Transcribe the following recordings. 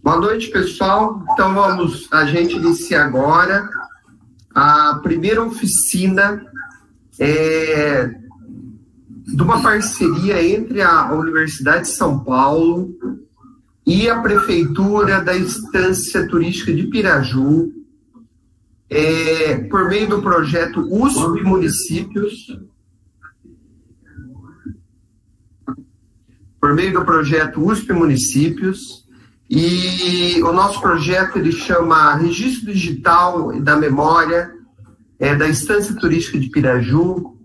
Boa noite, pessoal. Então, a gente inicia agora a primeira oficina de uma parceria entre a Universidade de São Paulo e a Prefeitura da Estância Turística de Piraju, por meio do projeto USP Municípios, e o nosso projeto ele chama Registro Digital da Memória da Estância Turística de Piraju,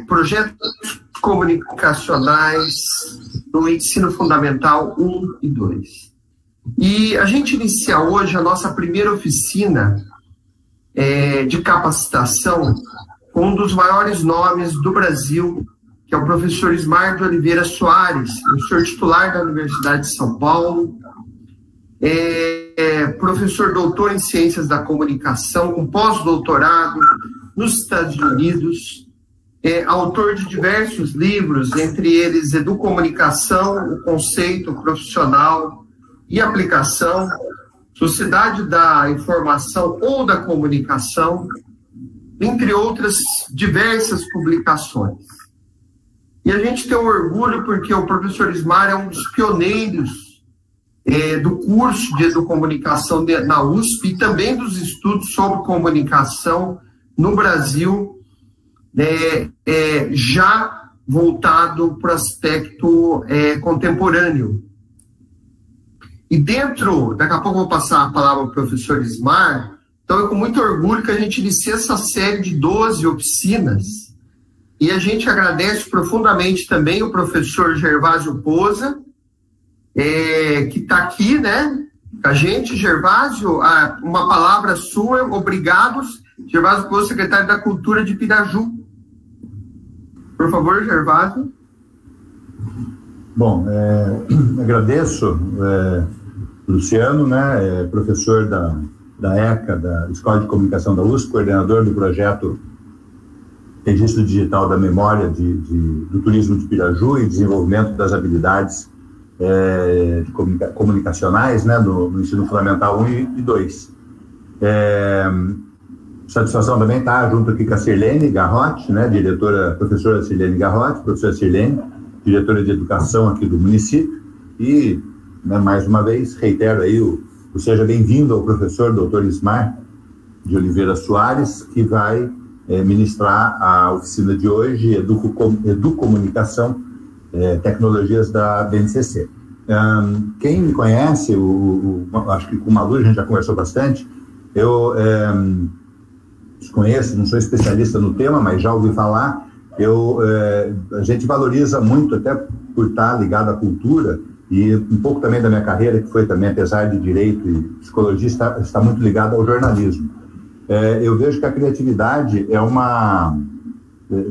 projetos comunicacionais no ensino fundamental 1 e 2. E a gente inicia hoje a nossa primeira oficina de capacitação com um dos maiores nomes do Brasil, que é o professor Ismar de Oliveira Soares, professor titular da Universidade de São Paulo, professor doutor em Ciências da Comunicação, com pós-doutorado nos Estados Unidos, autor de diversos livros, entre eles Educomunicação, o Conceito Profissional e Aplicação, Sociedade da Informação ou da Comunicação, entre outras diversas publicações. E a gente tem um orgulho porque o professor Ismar é um dos pioneiros do curso de Educomunicação na USP e também dos estudos sobre comunicação no Brasil, já voltado para o aspecto contemporâneo. E daqui a pouco eu vou passar a palavra para o professor Ismar, então é com muito orgulho que a gente inicia essa série de 12 oficinas. E a gente agradece profundamente também o professor Gervásio Poza, que está aqui, né, com a gente. Gervásio, uma palavra sua, obrigado. Gervásio Poza, secretário da Cultura de Piraju. Por favor, Gervásio. Bom, agradeço, Luciano, né, professor da ECA, da Escola de Comunicação da USP, coordenador do projeto Registro Digital da Memória do Turismo de Piraju e desenvolvimento das habilidades comunicacionais, né, no ensino fundamental 1 e 2. Satisfação também estar junto aqui com a Sirlene Garrote, né, professora Sirlene Garrote, professora Sirlene, diretora de Educação aqui do município, e, né, mais uma vez, reitero aí seja bem-vindo ao professor Dr. Ismar de Oliveira Soares, que vai ministrar a oficina de hoje, Educomunicação, Tecnologias da BNCC. Quem me conhece, acho que com o Malu a gente já conversou bastante, eu desconheço, não sou especialista no tema, mas já ouvi falar, a gente valoriza muito, até por estar ligado à cultura, e um pouco também da minha carreira, que foi também, apesar de Direito e Psicologia, está muito ligado ao jornalismo. Eu vejo que a criatividade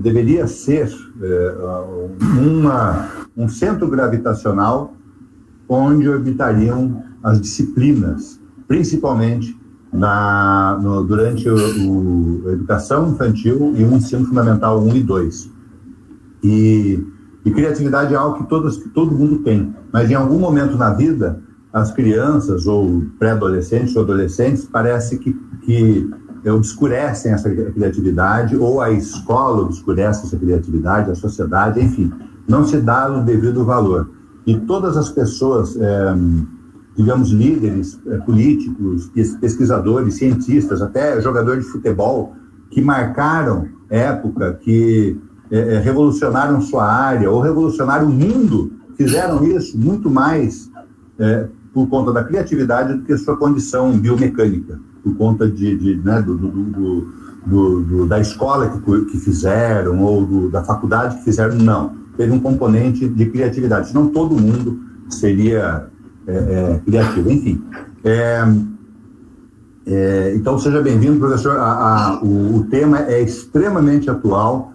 deveria ser um centro gravitacional onde orbitariam as disciplinas, principalmente durante a educação infantil e o ensino fundamental 1 e 2. E criatividade é algo que todo mundo tem, mas em algum momento na vida, as crianças ou pré-adolescentes ou adolescentes parece que obscurecem essa criatividade, ou a escola obscurece essa criatividade, a sociedade, enfim, não se dá o devido valor. E todas as pessoas, digamos, líderes políticos, pesquisadores, cientistas, até jogadores de futebol, que marcaram época, que revolucionaram sua área, ou revolucionaram o mundo, fizeram isso muito mais por conta da criatividade do que sua condição biomecânica, por conta da escola que fizeram, ou da faculdade que fizeram, não. Teve um componente de criatividade, senão todo mundo seria criativo. Enfim, então seja bem-vindo, professor. O tema é extremamente atual.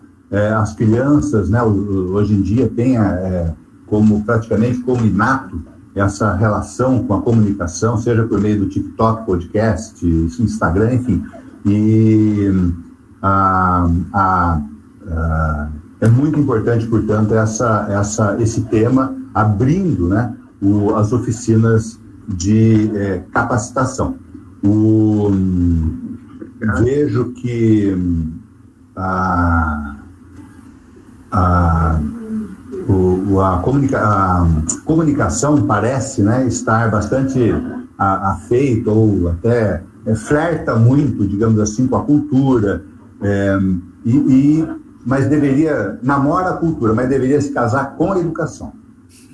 As crianças, né, hoje em dia, têm praticamente como inato essa relação com a comunicação, seja por meio do TikTok, podcast, Instagram, enfim. E é muito importante, portanto, esse tema, abrindo, né, as oficinas de capacitação. Vejo que a comunicação parece, né, estar bastante afeita ou até flerta muito, digamos assim, com a cultura, mas namora a cultura, mas deveria se casar com a educação.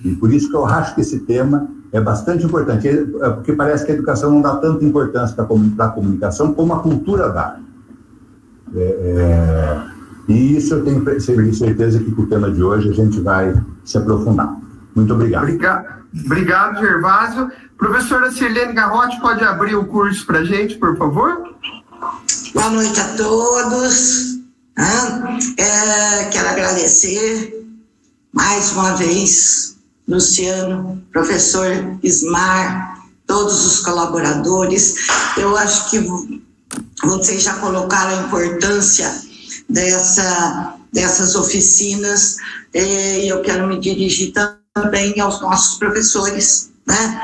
E por isso que eu acho que esse tema é bastante importante, porque parece que a educação não dá tanta importância para a comunicação como a cultura dá. E isso eu tenho certeza que com o tema de hoje a gente vai se aprofundar. Muito obrigado. Obrigado, Gervásio. Professora Sirlene Garrote, pode abrir o curso para a gente, por favor? Boa noite a todos. Quero agradecer mais uma vez, Luciano, professor Ismar, todos os colaboradores. Eu acho que vocês já colocaram a importância dessas oficinas, e eu quero me dirigir também aos nossos professores, né?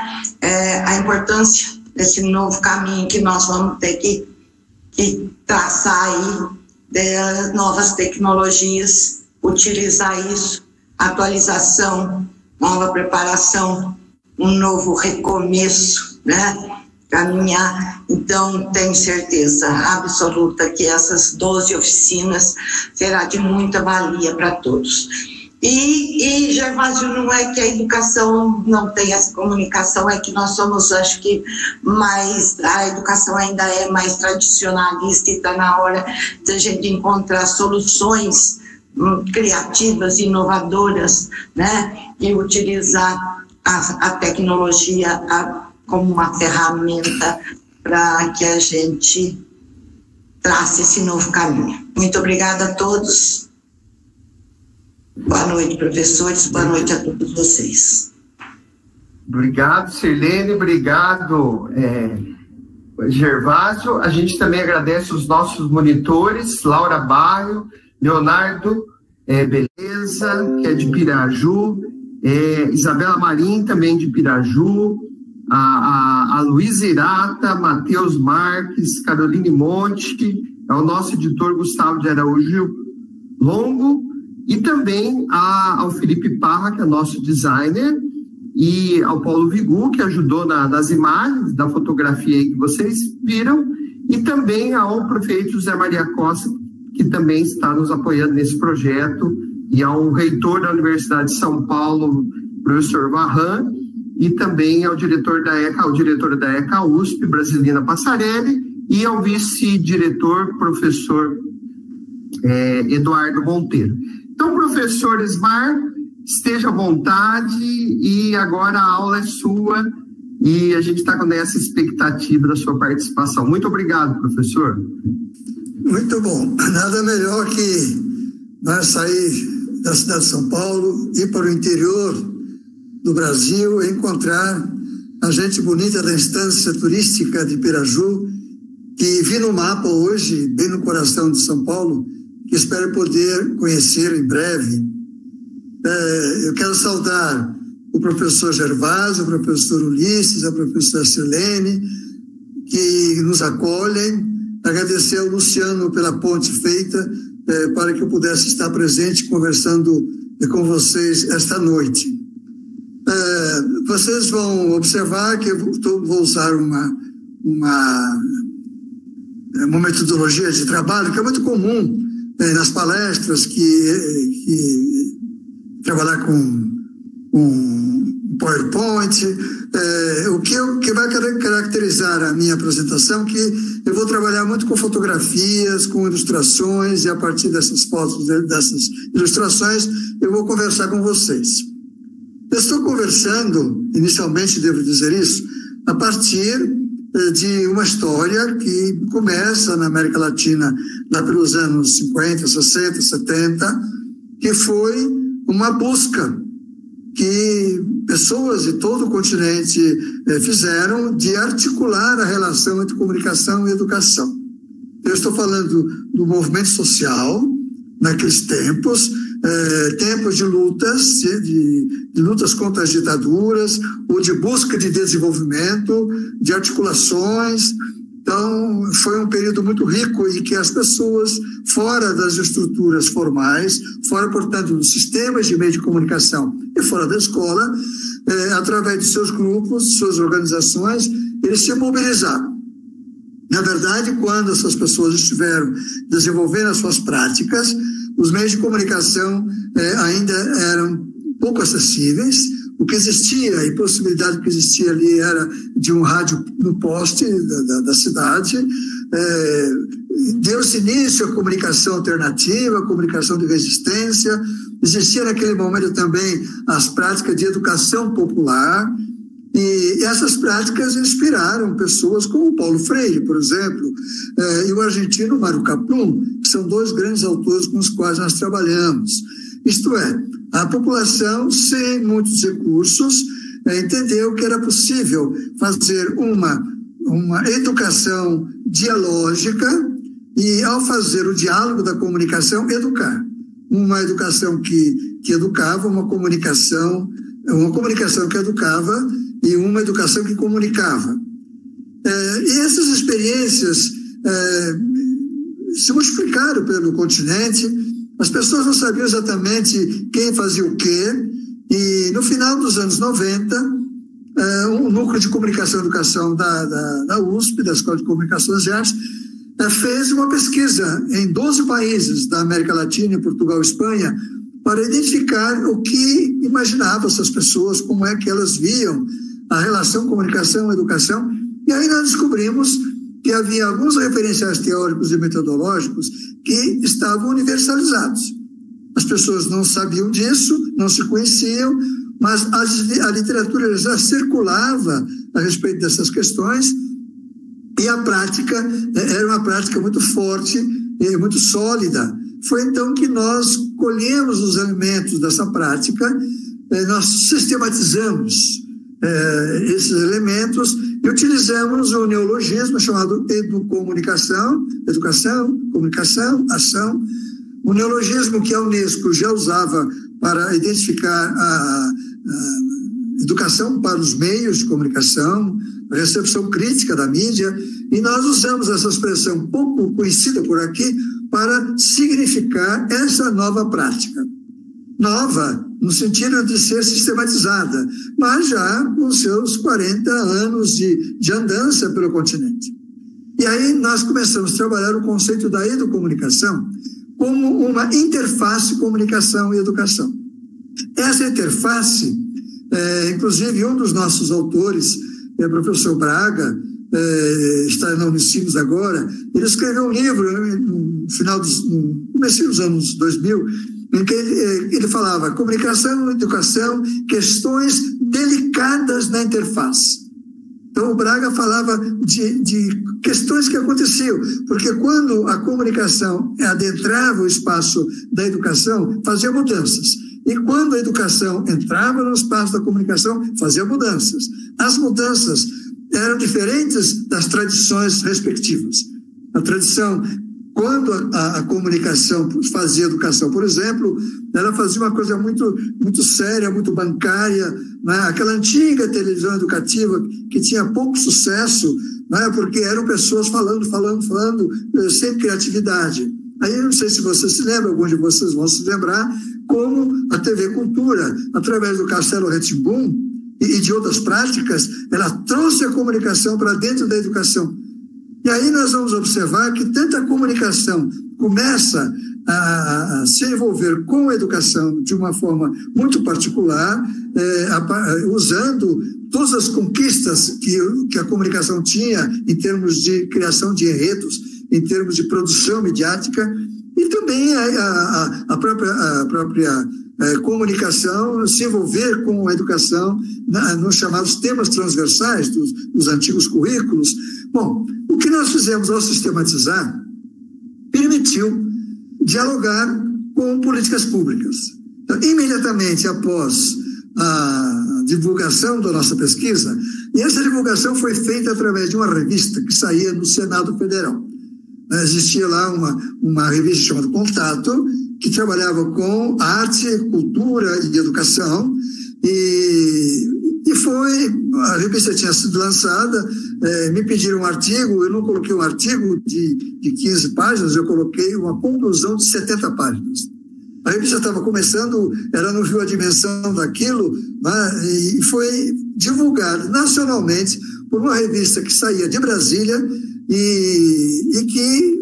A importância desse novo caminho que nós vamos ter que traçar aí, das novas tecnologias, utilizar isso, atualização, nova preparação, um novo recomeço, né? Caminhar. Então, tenho certeza absoluta que essas 12 oficinas será de muita valia para todos. E Gervásio, não é que a educação não tem essa comunicação, é que nós somos, acho que, a educação ainda é mais tradicionalista, e está na hora de a gente encontrar soluções criativas, inovadoras, né? E utilizar a tecnologia como uma ferramenta para que a gente trace esse novo caminho. Muito obrigada a todos. Boa noite, professores. Boa noite a todos vocês. Obrigado, Sirlene. Obrigado, Gervásio. A gente também agradece os nossos monitores, Laura Baio, Leonardo Beleza, que é de Piraju, Isabela Marim, também de Piraju, a Luísa Irata, Matheus Marques, Caroline Monte, ao nosso editor Gustavo de Araújo Longo, e também ao Felipe Parra, que é nosso designer, e ao Paulo Vigu, que ajudou nas imagens da fotografia aí que vocês viram, e também ao prefeito José Maria Costa, que também está nos apoiando nesse projeto, e ao reitor da Universidade de São Paulo, professor Varran, e também ao diretor da ECA USP, Brasilina Passarelli, e ao vice-diretor, professor Eduardo Monteiro. Então, professor Ismar, esteja à vontade, e agora a aula é sua, e a gente está com essa expectativa da sua participação. Muito obrigado, professor. Muito bom. Nada melhor que nós sair da cidade de São Paulo, ir para o interior do Brasil, encontrar a gente bonita da instância turística de Piraju, que vi no mapa hoje, bem no coração de São Paulo, que espero poder conhecer em breve. Eu quero saudar o professor Gervásio, o professor Ulisses, a professora Sirlene, que nos acolhem, agradecer ao Luciano pela ponte feita, para que eu pudesse estar presente conversando com vocês esta noite. Vocês vão observar que eu vou usar uma metodologia de trabalho que é muito comum nas palestras, que trabalhar com PowerPoint. O que vai caracterizar a minha apresentação, que eu vou trabalhar muito com fotografias, com ilustrações, e a partir dessas fotos, dessas ilustrações, eu vou conversar com vocês. Eu estou conversando, inicialmente devo dizer isso, a partir de uma história que começa na América Latina lá pelos anos 50, 60, 70, que foi uma busca que pessoas de todo o continente fizeram de articular a relação entre comunicação e educação. Eu estou falando do movimento social, naqueles tempos, tempos de lutas, de lutas contra as ditaduras, ou de busca de desenvolvimento, de articulações. Então, foi um período muito rico em que as pessoas, fora das estruturas formais, fora, portanto, dos sistemas de meio de comunicação e fora da escola, através de seus grupos, suas organizações, eles se mobilizaram. Na verdade, quando essas pessoas estiveram desenvolvendo as suas práticas, os meios de comunicação ainda eram pouco acessíveis. O que existia, a possibilidade que existia ali era de um rádio no poste da cidade. Deu-se início à comunicação alternativa, à comunicação de resistência. Existia naquele momento também as práticas de educação popular. E essas práticas inspiraram pessoas como Paulo Freire, por exemplo, e o argentino Mario Kaplun, que são dois grandes autores com os quais nós trabalhamos. Isto é, a população, sem muitos recursos, entendeu que era possível fazer uma educação dialógica e, ao fazer o diálogo da comunicação, educar. Uma educação que educava, uma comunicação que educava e uma educação que comunicava. E essas experiências se multiplicaram pelo continente. As pessoas não sabiam exatamente quem fazia o quê, e no final dos anos 90, um núcleo de comunicação e educação da USP, da Escola de Comunicações e Artes, fez uma pesquisa em 12 países da América Latina, Portugal e Espanha, para identificar o que imaginavam essas pessoas, como é que elas viam a relação comunicação-educação. E aí nós descobrimos que havia alguns referenciais teóricos e metodológicos que estavam universalizados. As pessoas não sabiam disso, não se conheciam, mas a literatura já circulava a respeito dessas questões, e a prática era uma prática muito forte e muito sólida. Foi então que nós colhemos os elementos dessa prática, nós sistematizamos esses elementos e utilizamos um neologismo chamado educomunicação, educação, comunicação, ação, um neologismo que a Unesco já usava para identificar a educação para os meios de comunicação, a recepção crítica da mídia, e nós usamos essa expressão pouco conhecida por aqui para significar essa nova prática. Nova, no sentido de ser sistematizada, mas já com seus 40 anos de andança pelo continente. E aí nós começamos a trabalhar o conceito da educomunicação como uma interface comunicação e educação. Essa interface, inclusive um dos nossos autores, o professor Braga, está na Unicinos agora, ele escreveu um livro no começo dos anos 2000, em que ele falava comunicação, educação, questões delicadas na interface. Então, o Braga falava de questões que aconteciam, porque quando a comunicação adentrava o espaço da educação, fazia mudanças. E quando a educação entrava no espaço da comunicação, fazia mudanças. As mudanças eram diferentes das tradições respectivas. A tradição, quando a comunicação fazia educação, por exemplo, ela fazia uma coisa muito, muito séria, muito bancária, né? Aquela antiga televisão educativa que tinha pouco sucesso, né? Porque eram pessoas falando, sem criatividade. Aí eu não sei se você se lembra, alguns de vocês vão se lembrar, como a TV Cultura, através do Castelo Rá-Tim-Bum e de outras práticas, ela trouxe a comunicação para dentro da educação. E aí nós vamos observar que tanta comunicação começa a se envolver com a educação de uma forma muito particular, usando todas as conquistas que a comunicação tinha em termos de criação de enredos, em termos de produção midiática, e também a própria comunicação se envolver com a educação nos chamados temas transversais dos antigos currículos. Bom, o que nós fizemos ao sistematizar permitiu dialogar com políticas públicas. Então, imediatamente após a divulgação da nossa pesquisa, e essa divulgação foi feita através de uma revista que saía no Senado Federal. Existia lá uma revista chamada Contato, que trabalhava com arte, cultura e educação, e foi, a revista tinha sido lançada, me pediram um artigo, eu não coloquei um artigo de 15 páginas, eu coloquei uma conclusão de 70 páginas. A revista estava começando, ela não viu a dimensão daquilo, né, e foi divulgada nacionalmente por uma revista que saía de Brasília e que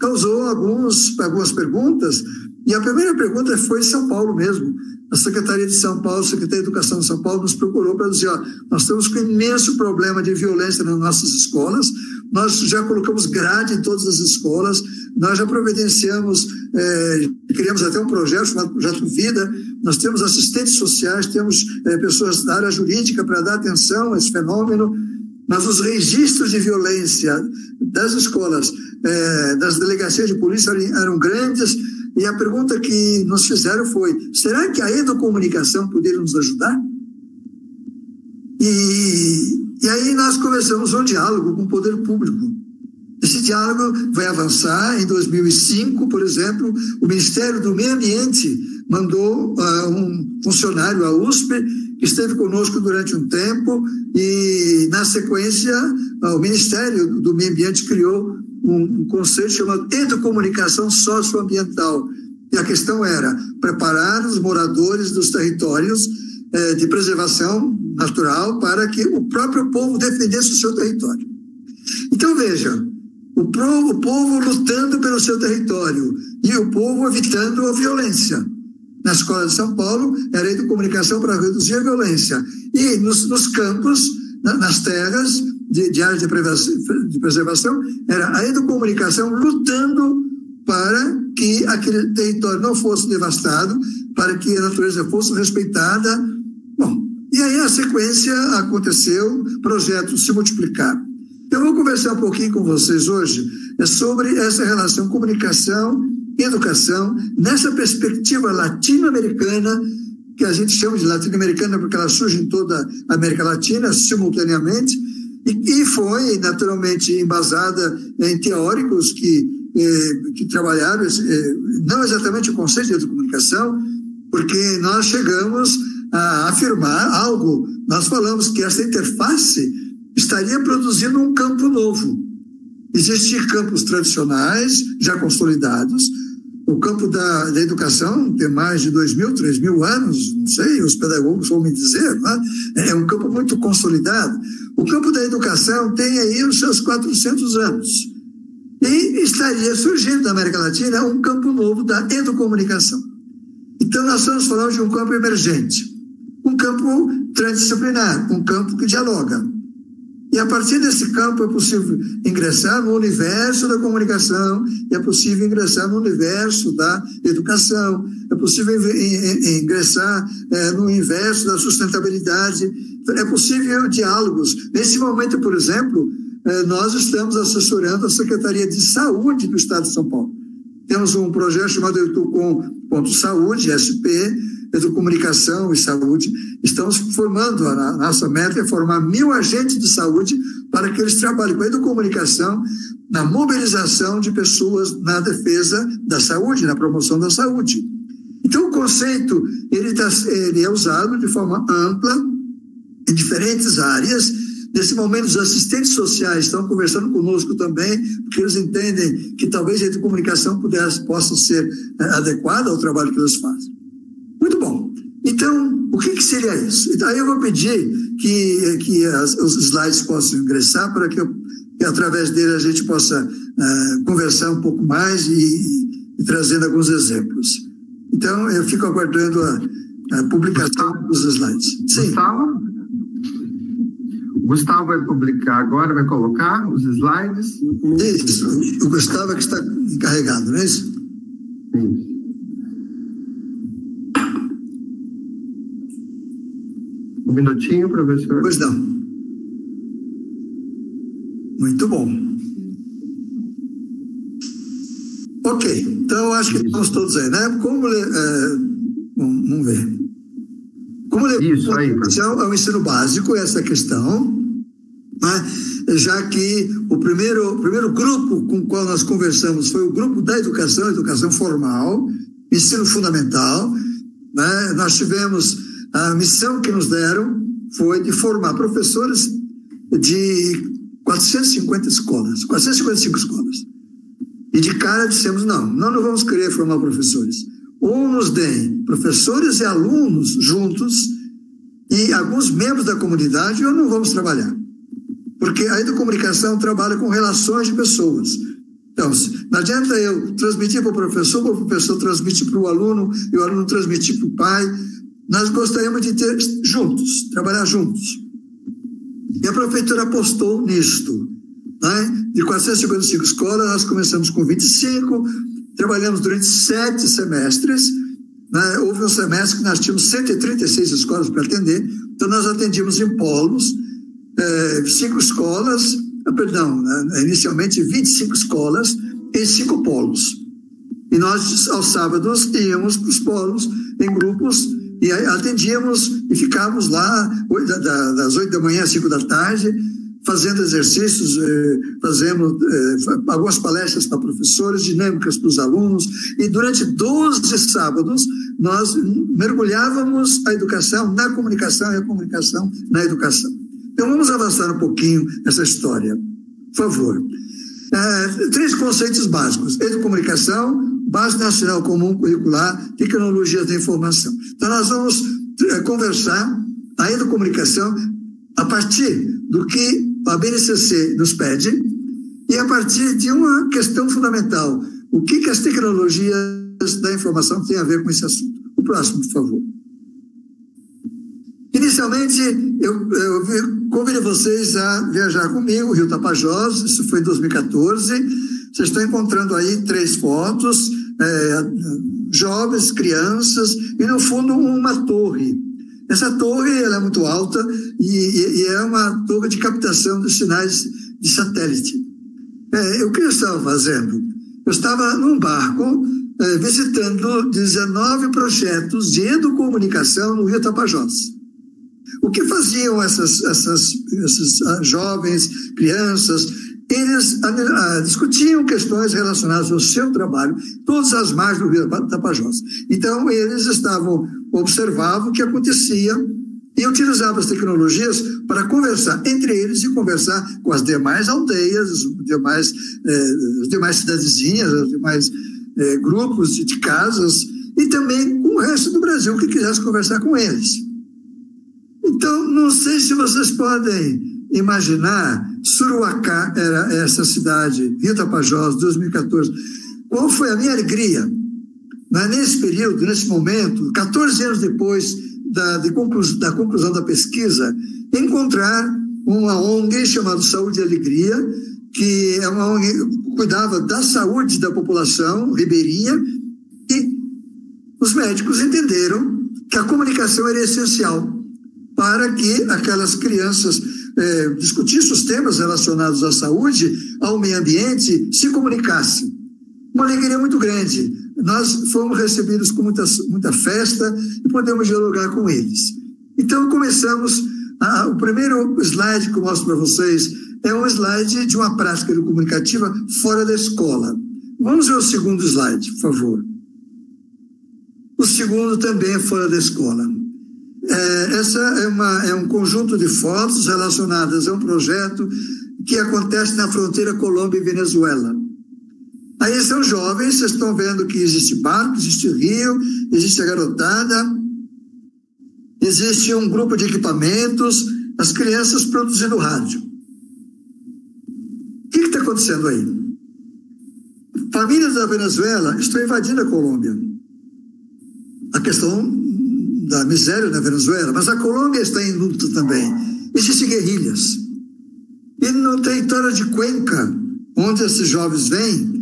causou algumas perguntas. E a primeira pergunta foi em São Paulo mesmo. A Secretaria de São Paulo, a Secretaria de Educação de São Paulo nos procurou para dizer, nós estamos com um imenso problema de violência nas nossas escolas, nós já colocamos grade em todas as escolas, nós já providenciamos, criamos até um projeto chamado Projeto Vida, nós temos assistentes sociais, temos pessoas da área jurídica para dar atenção a esse fenômeno, mas os registros de violência das escolas, das delegacias de polícia eram grandes. E a pergunta que nos fizeram foi, será que a educomunicação poderia nos ajudar? E aí nós começamos um diálogo com o poder público. Esse diálogo vai avançar. Em 2005, por exemplo, o Ministério do Meio Ambiente mandou um funcionário à USP, que esteve conosco durante um tempo, e na sequência o Ministério do Meio Ambiente criou um conceito chamado educomunicação socioambiental. E a questão era preparar os moradores dos territórios de preservação natural para que o próprio povo defendesse o seu território. Então, veja, o povo lutando pelo seu território e o povo evitando a violência. Na Escola de São Paulo, era educomunicação para reduzir a violência. E nos campos, nas terras de áreas de preservação, era a educomunicação lutando para que aquele território não fosse devastado, para que a natureza fosse respeitada. Bom, e aí a sequência aconteceu, projetos se multiplicaram. Eu vou conversar um pouquinho com vocês hoje sobre essa relação comunicação e educação, nessa perspectiva latino-americana, que a gente chama de latino-americana porque ela surge em toda a América Latina simultaneamente, e foi naturalmente embasada em teóricos que trabalharam não exatamente o conceito de educomunicação, porque nós chegamos a afirmar algo, nós falamos que essa interface estaria produzindo um campo novo. Existem campos tradicionais, já consolidados. O campo da educação tem mais de 2.000, 3.000 anos, não sei, os pedagogos vão me dizer, né? É um campo muito consolidado. O campo da educação tem aí os seus 400 anos. E estaria surgindo na América Latina um campo novo da educomunicação. Então, nós estamos falando de um campo emergente, um campo transdisciplinar, um campo que dialoga. E a partir desse campo é possível ingressar no universo da comunicação, é possível ingressar no universo da educação, é possível ingressar no universo da sustentabilidade, é possível diálogos. Nesse momento, por exemplo, nós estamos assessorando a Secretaria de Saúde do Estado de São Paulo. Temos um projeto chamado Educom.saúde, SP, Educomunicação e Saúde. Estamos formando, a nossa meta é formar 1.000 agentes de saúde para que eles trabalhem com a educomunicação na mobilização de pessoas na defesa da saúde, na promoção da saúde. Então, o conceito ele é usado de forma ampla em diferentes áreas. Nesse momento, os assistentes sociais estão conversando conosco também, porque eles entendem que talvez a educomunicação possa ser adequada ao trabalho que eles fazem. Muito bom. Então, o que seria isso? Aí eu vou pedir que os slides possam ingressar para que através dele a gente possa conversar um pouco mais e trazendo alguns exemplos. Então, eu fico aguardando a publicação dos slides. Sim. Gustavo vai publicar agora, vai colocar os slides? Isso. O Gustavo é que está encarregado, não é isso? Sim. Um minutinho, professor. Pois não. Muito bom. Ok, então acho que estamos todos aí, né? Vamos ver. Como isso aí, é o ensino básico, essa questão, né? Já que o primeiro grupo com o qual nós conversamos foi o grupo da educação formal, ensino fundamental, né? Nós tivemos, a missão que nos deram foi de formar professores de 450 escolas, 455 escolas. E de cara dissemos, não vamos querer formar professores. Ou nos deem professores e alunos juntos e alguns membros da comunidade, ou não vamos trabalhar. Porque a educomunicação trabalha com relações de pessoas. Então, não adianta eu transmitir para o professor transmite para o aluno, e o aluno transmitir para o pai. Nós gostaríamos de ter juntos, trabalhar juntos. E a prefeitura apostou nisto. Né? De 455 escolas, nós começamos com 25, trabalhamos durante 7 semestres. Né? Houve um semestre que nós tínhamos 136 escolas para atender, então nós atendíamos em polos, 5 escolas, inicialmente 25 escolas em 5 polos. E nós, aos sábados, íamos para os polos em grupos e atendíamos e ficávamos lá das 8 da manhã às 5 da tarde, fazendo exercícios, fazendo algumas palestras para professores, dinâmicas para os alunos, e durante 12 sábados nós mergulhávamos a educação na comunicação e a comunicação na educação. Então vamos avançar um pouquinho nessa história, por favor. 3 conceitos básicos: educomunicação, Base Nacional Comum Curricular, tecnologias da informação. Então nós vamos conversar a educomunicação a partir do que a BNCC nos pede e a partir de uma questão fundamental: o que as tecnologias da informação têm a ver com esse assunto. O próximo, por favor. Inicialmente, eu convido vocês a viajar comigo, Rio Tapajós, isso foi em 2014. Vocês estão encontrando aí 3 fotos, jovens, crianças, e no fundo uma torre. Essa torre ela é muito alta e é uma torre de captação dos sinais de satélite. O que eu estava fazendo? Eu estava num barco visitando 19 projetos de educomunicação no Rio Tapajós. O que faziam esses jovens, crianças? Eles discutiam questões relacionadas ao seu trabalho, todas as margens do Rio Tapajós. Então, eles observavam o que acontecia e utilizavam as tecnologias para conversar entre eles e conversar com as demais aldeias, as demais cidadezinhas, os demais grupos de casas, e também com o resto do Brasil que quisesse conversar com eles. Então, não sei se vocês podem imaginar, Suruacá era essa cidade, Rio Tapajós, 2014. Qual foi a minha alegria, nesse período, nesse momento, 14 anos depois da conclusão da pesquisa, encontrar uma ONG chamada Saúde e Alegria, que é uma ONG que cuidava da saúde da população ribeirinha, e os médicos entenderam que a comunicação era essencial para que aquelas crianças discutissem os temas relacionados à saúde, ao meio ambiente, se comunicassem. Uma alegria muito grande. Nós fomos recebidos com muita festa e podemos dialogar com eles. Então, começamos. O primeiro slide que eu mostro para vocês é um slide de uma prática comunicativa fora da escola. Vamos ver o segundo slide, por favor. O segundo também é fora da escola. Essa é um conjunto de fotos relacionadas a um projeto que acontece na fronteira Colômbia e Venezuela. Aí são jovens, vocês estão vendo que existe barco, existe rio, existe a garotada, existe um grupo de equipamentos, as crianças produzindo rádio. O que está acontecendo aí? Famílias da Venezuela estão invadindo a Colômbia. A questão da miséria na Venezuela, mas a Colômbia está em luta também. Existem guerrilhas. E no território de Cuenca, onde esses jovens vêm,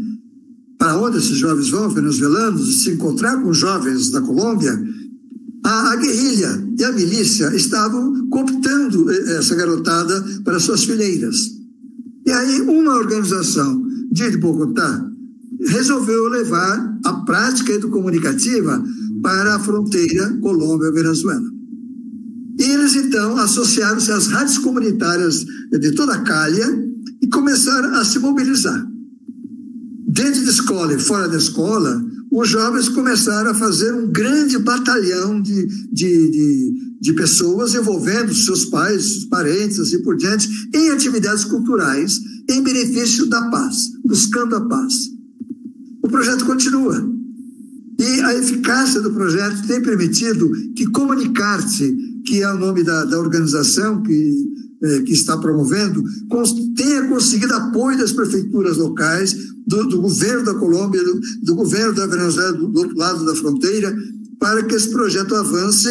para onde esses jovens vão, venezuelanos, se encontrar com jovens da Colômbia, a guerrilha e a milícia estavam cooptando essa garotada para suas fileiras. E aí uma organização de Bogotá resolveu levar a prática educomunicativa para a fronteira Colômbia-Venezuela. E eles, então, associaram-se às rádios comunitárias de toda a calha e começaram a se mobilizar. Dentro da escola e fora da escola, os jovens começaram a fazer um grande batalhão de pessoas envolvendo seus pais, seus parentes, assim por diante, em atividades culturais, em benefício da paz, buscando a paz. O projeto continua. E a eficácia do projeto tem permitido que Comunicarte, que é o nome da organização que está promovendo, tenha conseguido apoio das prefeituras locais, do governo da Colômbia, do governo da Venezuela, do outro lado da fronteira, para que esse projeto avance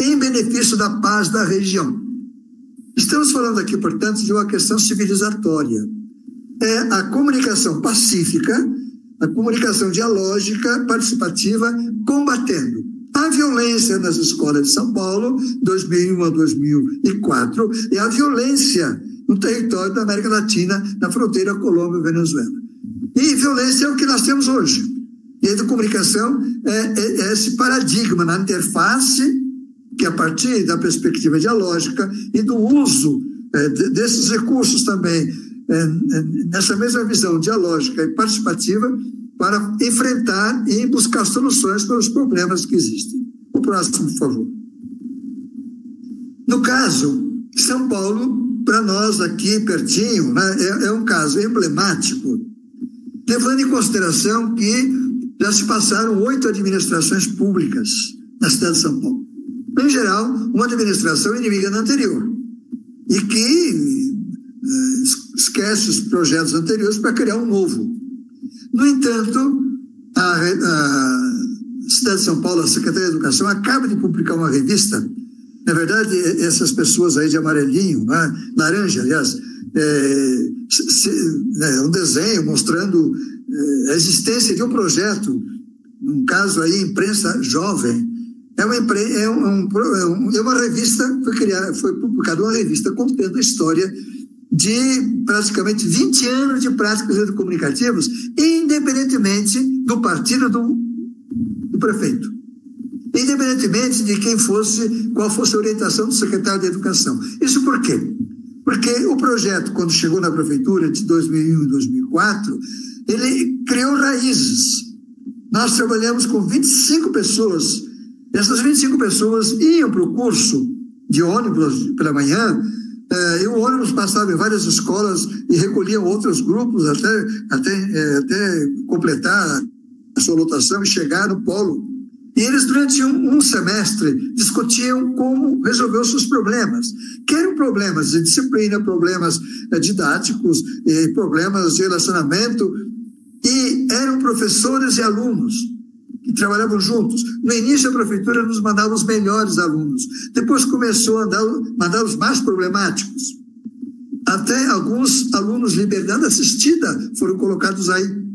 em benefício da paz da região. Estamos falando aqui, portanto, de uma questão civilizatória. É a comunicação pacífica, a comunicação dialógica, participativa, combatendo a violência nas escolas de São Paulo, 2001 a 2004, e a violência no território da América Latina, na fronteira Colômbia-Venezuela. E violência é o que nós temos hoje. E a comunicação é esse paradigma na interface, que a partir da perspectiva dialógica e do uso desses recursos também, nessa mesma visão dialógica e participativa, para enfrentar e buscar soluções para os problemas que existem. O próximo, por favor. No caso, São Paulo, para nós aqui pertinho, né, é um caso emblemático, levando em consideração que já se passaram 8 administrações públicas na cidade de São Paulo. Em geral, uma administração inimiga da anterior e que esquece os projetos anteriores para criar um novo. No entanto, a cidade de São Paulo, a Secretaria de Educação, acaba de publicar uma revista. Na verdade, essas pessoas aí de amarelinho, né, laranja, aliás, um desenho mostrando a existência de um projeto, um caso aí, imprensa jovem. É uma revista, foi publicada uma revista contendo a história de praticamente 20 anos de práticas educomunicativas, independentemente do partido do prefeito, independentemente de qual fosse a orientação do secretário de Educação. Isso por quê? Porque o projeto, quando chegou na prefeitura de 2001 e 2004, ele criou raízes. Nós trabalhamos com 25 pessoas. Essas 25 pessoas iam para o curso de ônibus pela manhã, e o ônibus passava em várias escolas e recolhiam outros grupos até completar a sua lotação e chegar no polo. E eles, durante um semestre, discutiam como resolver os seus problemas, que eram problemas de disciplina, problemas didáticos, problemas de relacionamento, e eram professores e alunos que trabalhavam juntos. No início, a prefeitura nos mandava os melhores alunos. Depois começou a mandar os mais problemáticos. Até alguns alunos de liberdade assistida foram colocados aí,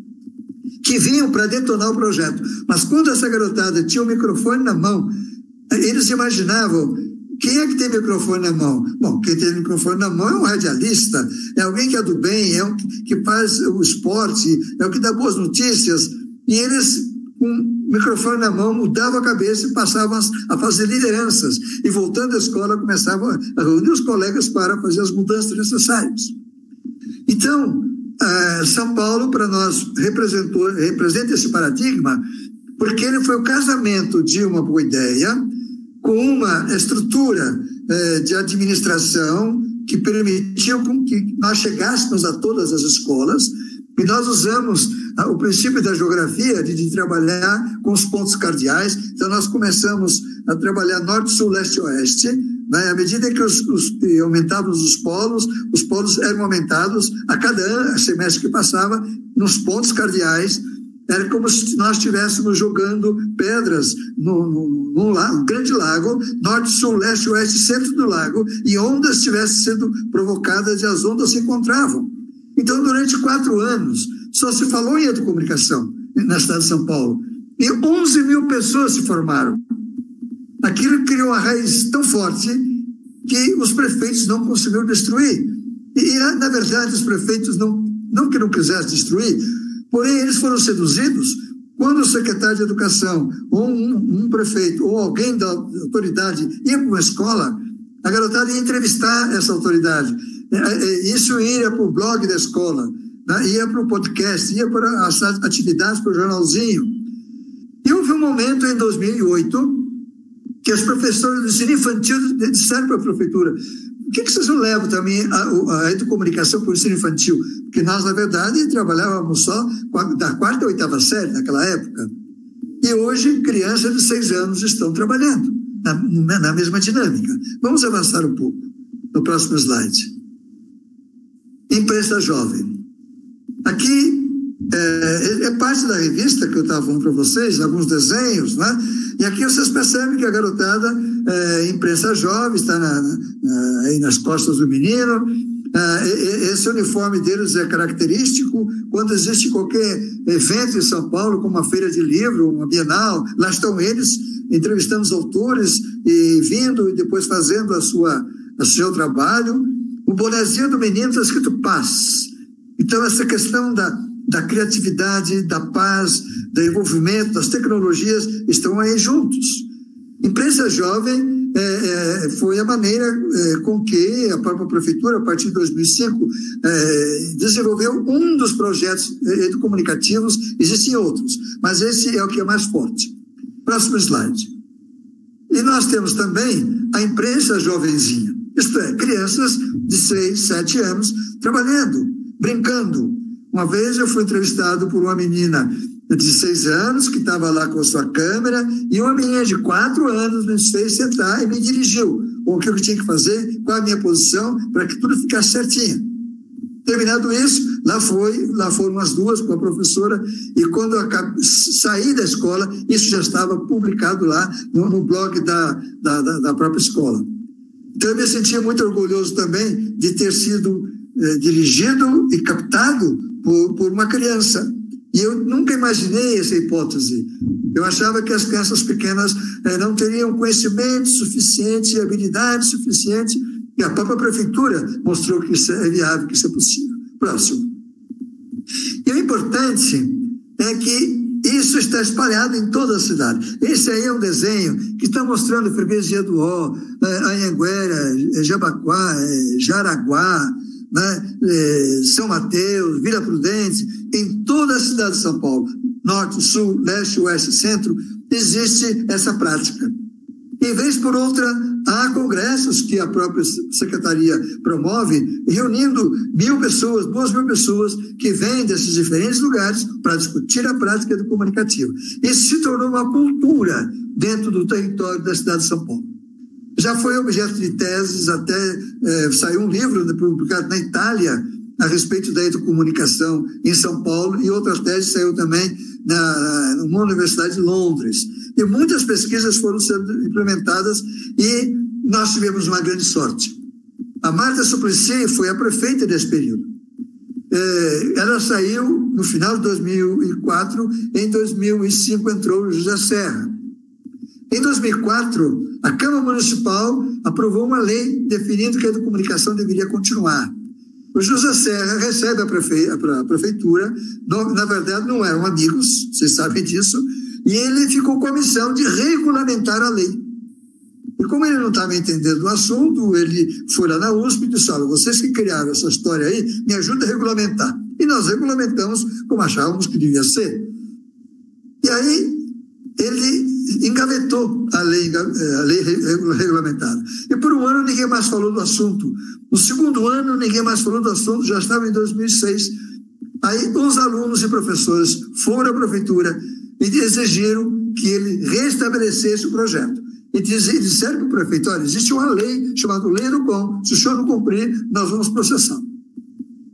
que vinham para detonar o projeto. Mas quando essa garotada tinha o microfone na mão, eles imaginavam: quem é que tem microfone na mão? Bom, quem tem microfone na mão é um radialista, é alguém que é do bem, é um que faz o esporte, é o que dá boas notícias. E eles, com o microfone na mão, mudavam a cabeça e passavam a fazer lideranças. E voltando à escola, começavam a reunir os colegas para fazer as mudanças necessárias. Então, São Paulo, para nós, representa esse paradigma, porque ele foi o casamento de uma boa ideia com uma estrutura de administração que permitiu que nós chegássemos a todas as escolas, e nós usamos o princípio da geografia de trabalhar com os pontos cardeais. Então, nós começamos a trabalhar norte, sul, leste e oeste, né? À medida que aumentávamos os polos eram aumentados a cada ano, semestre que passava, nos pontos cardeais. Era como se nós estivéssemos jogando pedras num grande lago, norte, sul, leste, oeste, centro do lago, e ondas estivessem sendo provocadas e as ondas se encontravam. Então, durante 4 anos, só se falou em educomunicação na cidade de São Paulo. E 11 mil pessoas se formaram. Aquilo criou uma raiz tão forte que os prefeitos não conseguiram destruir. E na verdade, os prefeitos não que não quisessem destruir, porém, eles foram seduzidos quando o secretário de Educação, ou um prefeito, ou alguém da autoridade ia para uma escola, a garotada ia entrevistar essa autoridade. Isso ia para o blog da escola, né? Ia para o podcast, ia para as atividades, para o jornalzinho. momento, em 2008, que as professoras do ensino infantil disseram para a prefeitura: por que vocês não levam também a educomunicação para o ensino infantil? Porque nós, na verdade, trabalhávamos só da 4ª à 8ª série naquela época. E hoje, crianças de 6 anos estão trabalhando na mesma dinâmica. Vamos avançar um pouco no próximo slide. Imprensa jovem. Aqui é parte da revista que eu estava falando para vocês, alguns desenhos, né? E aqui vocês percebem que a garotada, imprensa jovem, está aí nas costas do menino. Esse uniforme deles é característico. Quando existe qualquer evento em São Paulo, como uma feira de livro, uma Bienal, lá estão eles entrevistando os autores e vindo e depois fazendo o seu trabalho. O bonezinho do menino está escrito paz. Então, essa questão da criatividade, da paz, do envolvimento, das tecnologias estão aí juntos. Imprensa jovem foi a maneira com que a própria prefeitura, a partir de 2005, desenvolveu um dos projetos educomunicativos. Existem outros, mas esse é o que é mais forte. Próximo slide. E nós temos também a imprensa jovenzinha, isto é, crianças de 6, 7 anos trabalhando, brincando. Uma vez eu fui entrevistado por uma menina de 6 anos que estava lá com a sua câmera, e uma menina de 4 anos me fez sentar e me dirigiu o que eu tinha que fazer, qual a minha posição, para que tudo ficasse certinho. Terminado isso, lá foram as duas com a professora, e quando eu saí da escola, isso já estava publicado lá no blog da própria escola. Então eu me sentia muito orgulhoso também de ter sido dirigido e captado por uma criança. E eu nunca imaginei essa hipótese. Eu achava que as crianças pequenas não teriam conhecimento suficiente, habilidade suficiente, e a própria prefeitura mostrou que isso é viável, que isso é possível. Próximo. E o importante é que isso está espalhado em toda a cidade. Esse aí é um desenho que está mostrando Freguesia do Ó, Anhanguera, Jabaquara, Jaraguá, né? São Mateus, Vila Prudente, em toda a cidade de São Paulo, norte, sul, leste, oeste, centro, existe essa prática. Em vez por outra, há congressos que a própria secretaria promove, reunindo 1.000 pessoas, 2.000 pessoas que vêm desses diferentes lugares para discutir a prática educomunicativa. Isso se tornou uma cultura dentro do território da cidade de São Paulo. Já foi objeto de teses, até saiu um livro publicado na Itália a respeito da educomunicação em São Paulo, e outra tese saiu também numa universidade de Londres. E muitas pesquisas foram sendo implementadas, e nós tivemos uma grande sorte. A Marta Suplicy foi a prefeita desse período. Ela saiu no final de 2004, em 2005 entrou o José Serra. Em 2004, a Câmara Municipal aprovou uma lei definindo que a educomunicação deveria continuar. O José Serra recebe a prefeitura, na verdade não eram amigos, vocês sabem disso, e ele ficou com a missão de regulamentar a lei. E como ele não estava entendendo o assunto, ele foi lá na USP e disse: olha, vocês que criaram essa história aí, me ajudem a regulamentar. E nós regulamentamos como achávamos que devia ser. E aí ele engavetou a lei regulamentada. E por um ano ninguém mais falou do assunto. No segundo ano ninguém mais falou do assunto, já estava em 2006. Aí os alunos e professores foram à prefeitura e exigiram que ele restabelecesse o projeto. E disseram para o prefeito: olha, existe uma lei chamada Lei Educom, se o senhor não cumprir, nós vamos processar.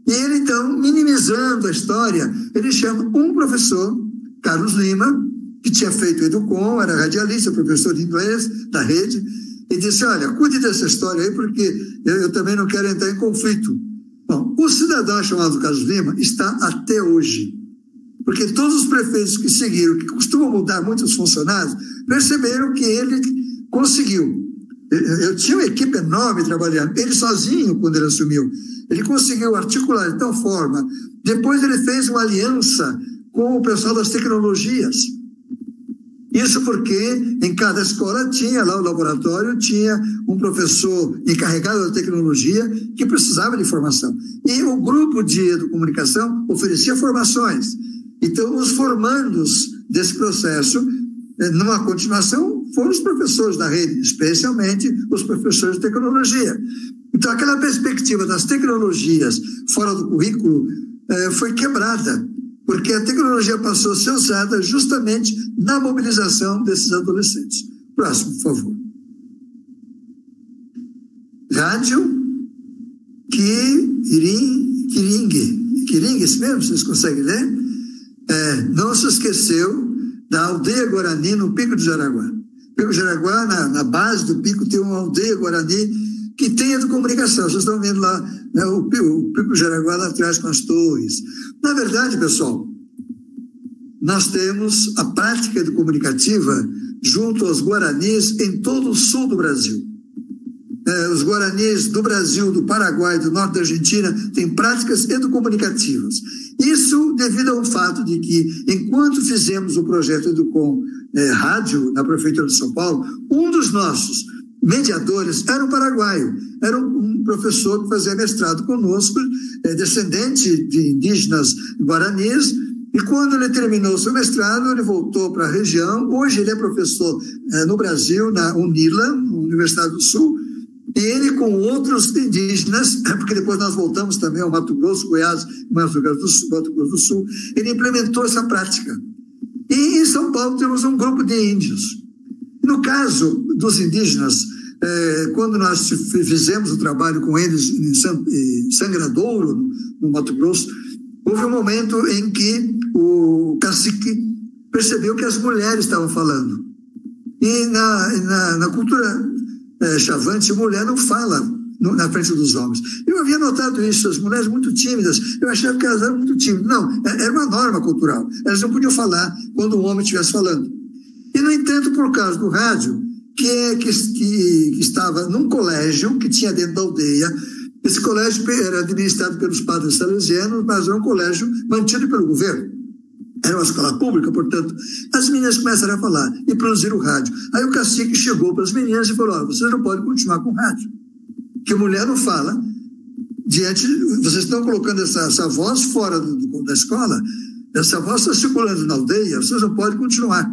E ele, então, minimizando a história, ele chama um professor, Carlos Lima, que tinha feito Educom, era radialista, professor de inglês da rede, e disse: olha, cuide dessa história aí, porque eu também não quero entrar em conflito. Bom, o cidadão chamado Carlos Lima está até hoje, porque todos os prefeitos que seguiram, que costumam mudar muitos funcionários, perceberam que ele conseguiu. Eu tinha uma equipe enorme trabalhando, ele sozinho, quando ele assumiu, ele conseguiu articular de tal forma. Depois ele fez uma aliança com o pessoal das tecnologias. Isso porque em cada escola tinha lá o laboratório, tinha um professor encarregado da tecnologia que precisava de formação. E o grupo de educomunicação oferecia formações. Então, os formandos desse processo numa continuação, foram os professores da rede, especialmente os professores de tecnologia. Então, aquela perspectiva das tecnologias fora do currículo foi quebrada, porque a tecnologia passou a ser usada justamente na mobilização desses adolescentes. Próximo, por favor. Rádio Quiringue, esse mesmo, vocês conseguem ler? Não se esqueceu da aldeia Guarani no Pico do Jaraguá. Pico do Jaraguá, na base do pico, tem uma aldeia Guarani que tem a de comunicação. Vocês estão vendo lá, né, o Pico do Jaraguá lá atrás com as torres. Na verdade, pessoal, nós temos a prática educomunicativa junto aos guaranis em todo o sul do Brasil. Os guaranis do Brasil, do Paraguai, do norte da Argentina, têm práticas educomunicativas. Isso devido ao fato de que, enquanto fizemos o projeto Educom Rádio, na Prefeitura de São Paulo, um dos nossos mediadores era um paraguaio, era um professor que fazia mestrado conosco, descendente de indígenas guaranis, e quando ele terminou o seu mestrado, ele voltou para a região. Hoje ele é professor no Brasil, na UNILA, Universidade do Sul, e ele com outros indígenas, porque depois nós voltamos também ao Mato Grosso, Goiás, Mato Grosso do Sul, ele implementou essa prática. E em São Paulo temos um grupo de índios. No caso dos indígenas, quando nós fizemos o trabalho com eles em Sangradouro, no Mato Grosso, houve um momento em que o cacique percebeu que as mulheres estavam falando. E na cultura Chavante, a mulher não fala na frente dos homens. Eu havia notado isso, as mulheres muito tímidas, eu achava que elas eram muito tímidas. Não, era uma norma cultural. Elas não podiam falar quando um homem estivesse falando. E, no entanto, por causa do rádio, que estava num colégio que tinha dentro da aldeia, esse colégio era administrado pelos padres salesianos, mas era um colégio mantido pelo governo. Era uma escola pública, portanto, as meninas começaram a falar e produziram o rádio. Aí o cacique chegou para as meninas e falou: vocês não podem continuar com o rádio, que a mulher não fala. Vocês estão colocando essa voz fora da escola, essa voz está circulando na aldeia, vocês não podem continuar.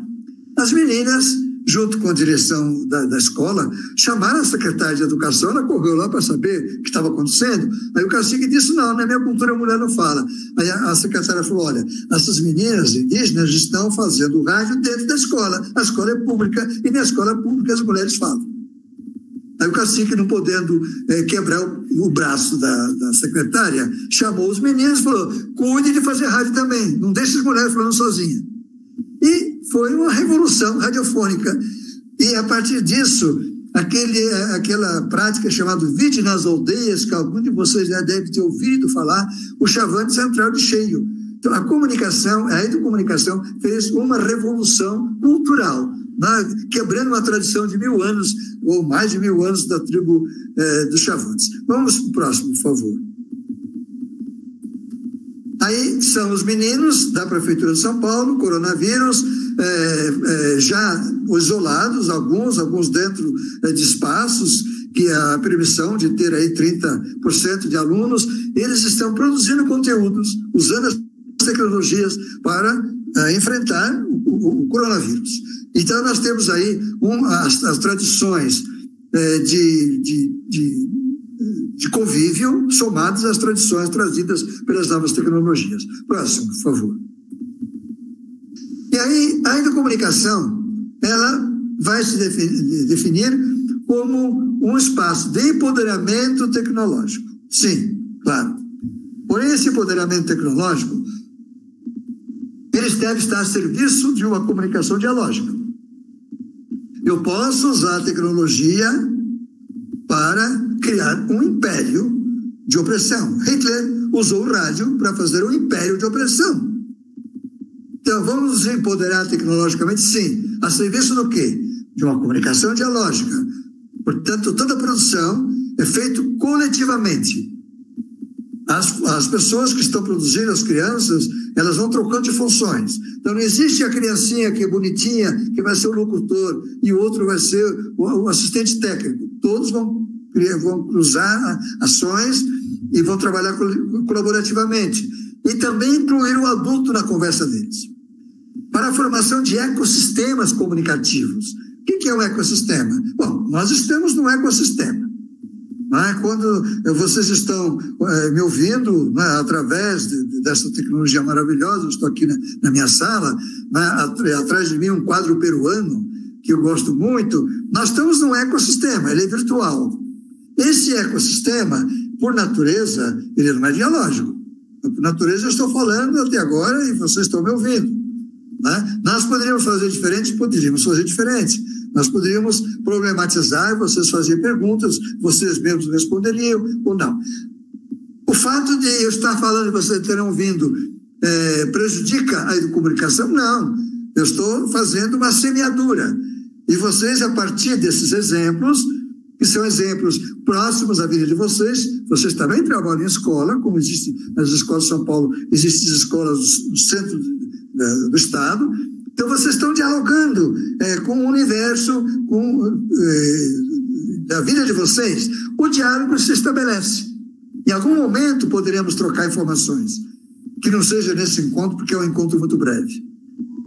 As meninas, junto com a direção da escola, chamaram a secretária de educação, ela correu lá para saber o que estava acontecendo. Aí o cacique disse: não, na minha cultura a mulher não fala. Aí a secretária falou: olha, essas meninas indígenas estão fazendo rádio dentro da escola. A escola é pública e na escola pública as mulheres falam. Aí o cacique, não podendo quebrar o braço da secretária, chamou os meninos e falou: cuide de fazer rádio também, não deixe as mulheres falando sozinhas. E foi uma revolução radiofônica. E a partir disso, aquela prática chamada Vide nas Aldeias, que algum de vocês já deve ter ouvido falar, o Chavante Central de Cheio. Então, a educomunicação fez uma revolução cultural, quebrando uma tradição de 1000 anos, ou mais de 1000 anos, da tribo dos Chavantes. Vamos para o próximo, por favor. Aí são os meninos da Prefeitura de São Paulo, coronavírus, já isolados, alguns dentro de espaços, que a permissão de ter aí 30% de alunos, eles estão produzindo conteúdos, usando as tecnologias para enfrentar o coronavírus. Então, nós temos aí as tradições de convívio somadas às tradições trazidas pelas novas tecnologias. Próximo, por favor. E aí, a educomunicação, ela vai se definir como um espaço de empoderamento tecnológico. Sim, claro. Porém, esse empoderamento tecnológico, eles devem estar a serviço de uma comunicação dialógica. Eu posso usar a tecnologia para criar um império de opressão. Hitler usou o rádio para fazer um império de opressão. Então, vamos nos empoderar tecnologicamente? Sim. A serviço do quê? De uma comunicação dialógica. Portanto, toda a produção é feita coletivamente. As pessoas que estão produzindo, as crianças, elas vão trocando de funções. Então, não existe a criancinha que é bonitinha, que vai ser o locutor, e o outro vai ser o assistente técnico. Todos vão cruzar ações e vão trabalhar colaborativamente. E também incluir o adulto na conversa deles. para a formação de ecossistemas comunicativos. O que é um ecossistema? Bom, nós estamos num ecossistema. Quando vocês estão me ouvindo, através dessa tecnologia maravilhosa, eu estou aqui na minha sala, atrás de mim um quadro peruano, que eu gosto muito, nós estamos num ecossistema, ele é virtual. Esse ecossistema, por natureza, ele não é dialógico. Por natureza, eu estou falando até agora e vocês estão me ouvindo. Nós poderíamos fazer diferente? Poderíamos fazer diferente. Nós poderíamos problematizar, vocês faziam perguntas, vocês mesmos responderiam ou não. O fato de eu estar falando e vocês terem ouvido prejudica a comunicação? Não. Eu estou fazendo uma semeadura. E vocês, a partir desses exemplos, que são exemplos próximos à vida de vocês também trabalham em escola, como existe nas escolas de São Paulo, existem escolas no centro do Estado. Então, vocês estão dialogando com o universo, da vida de vocês. O diálogo se estabelece. Em algum momento, poderemos trocar informações, que não seja nesse encontro, porque é um encontro muito breve.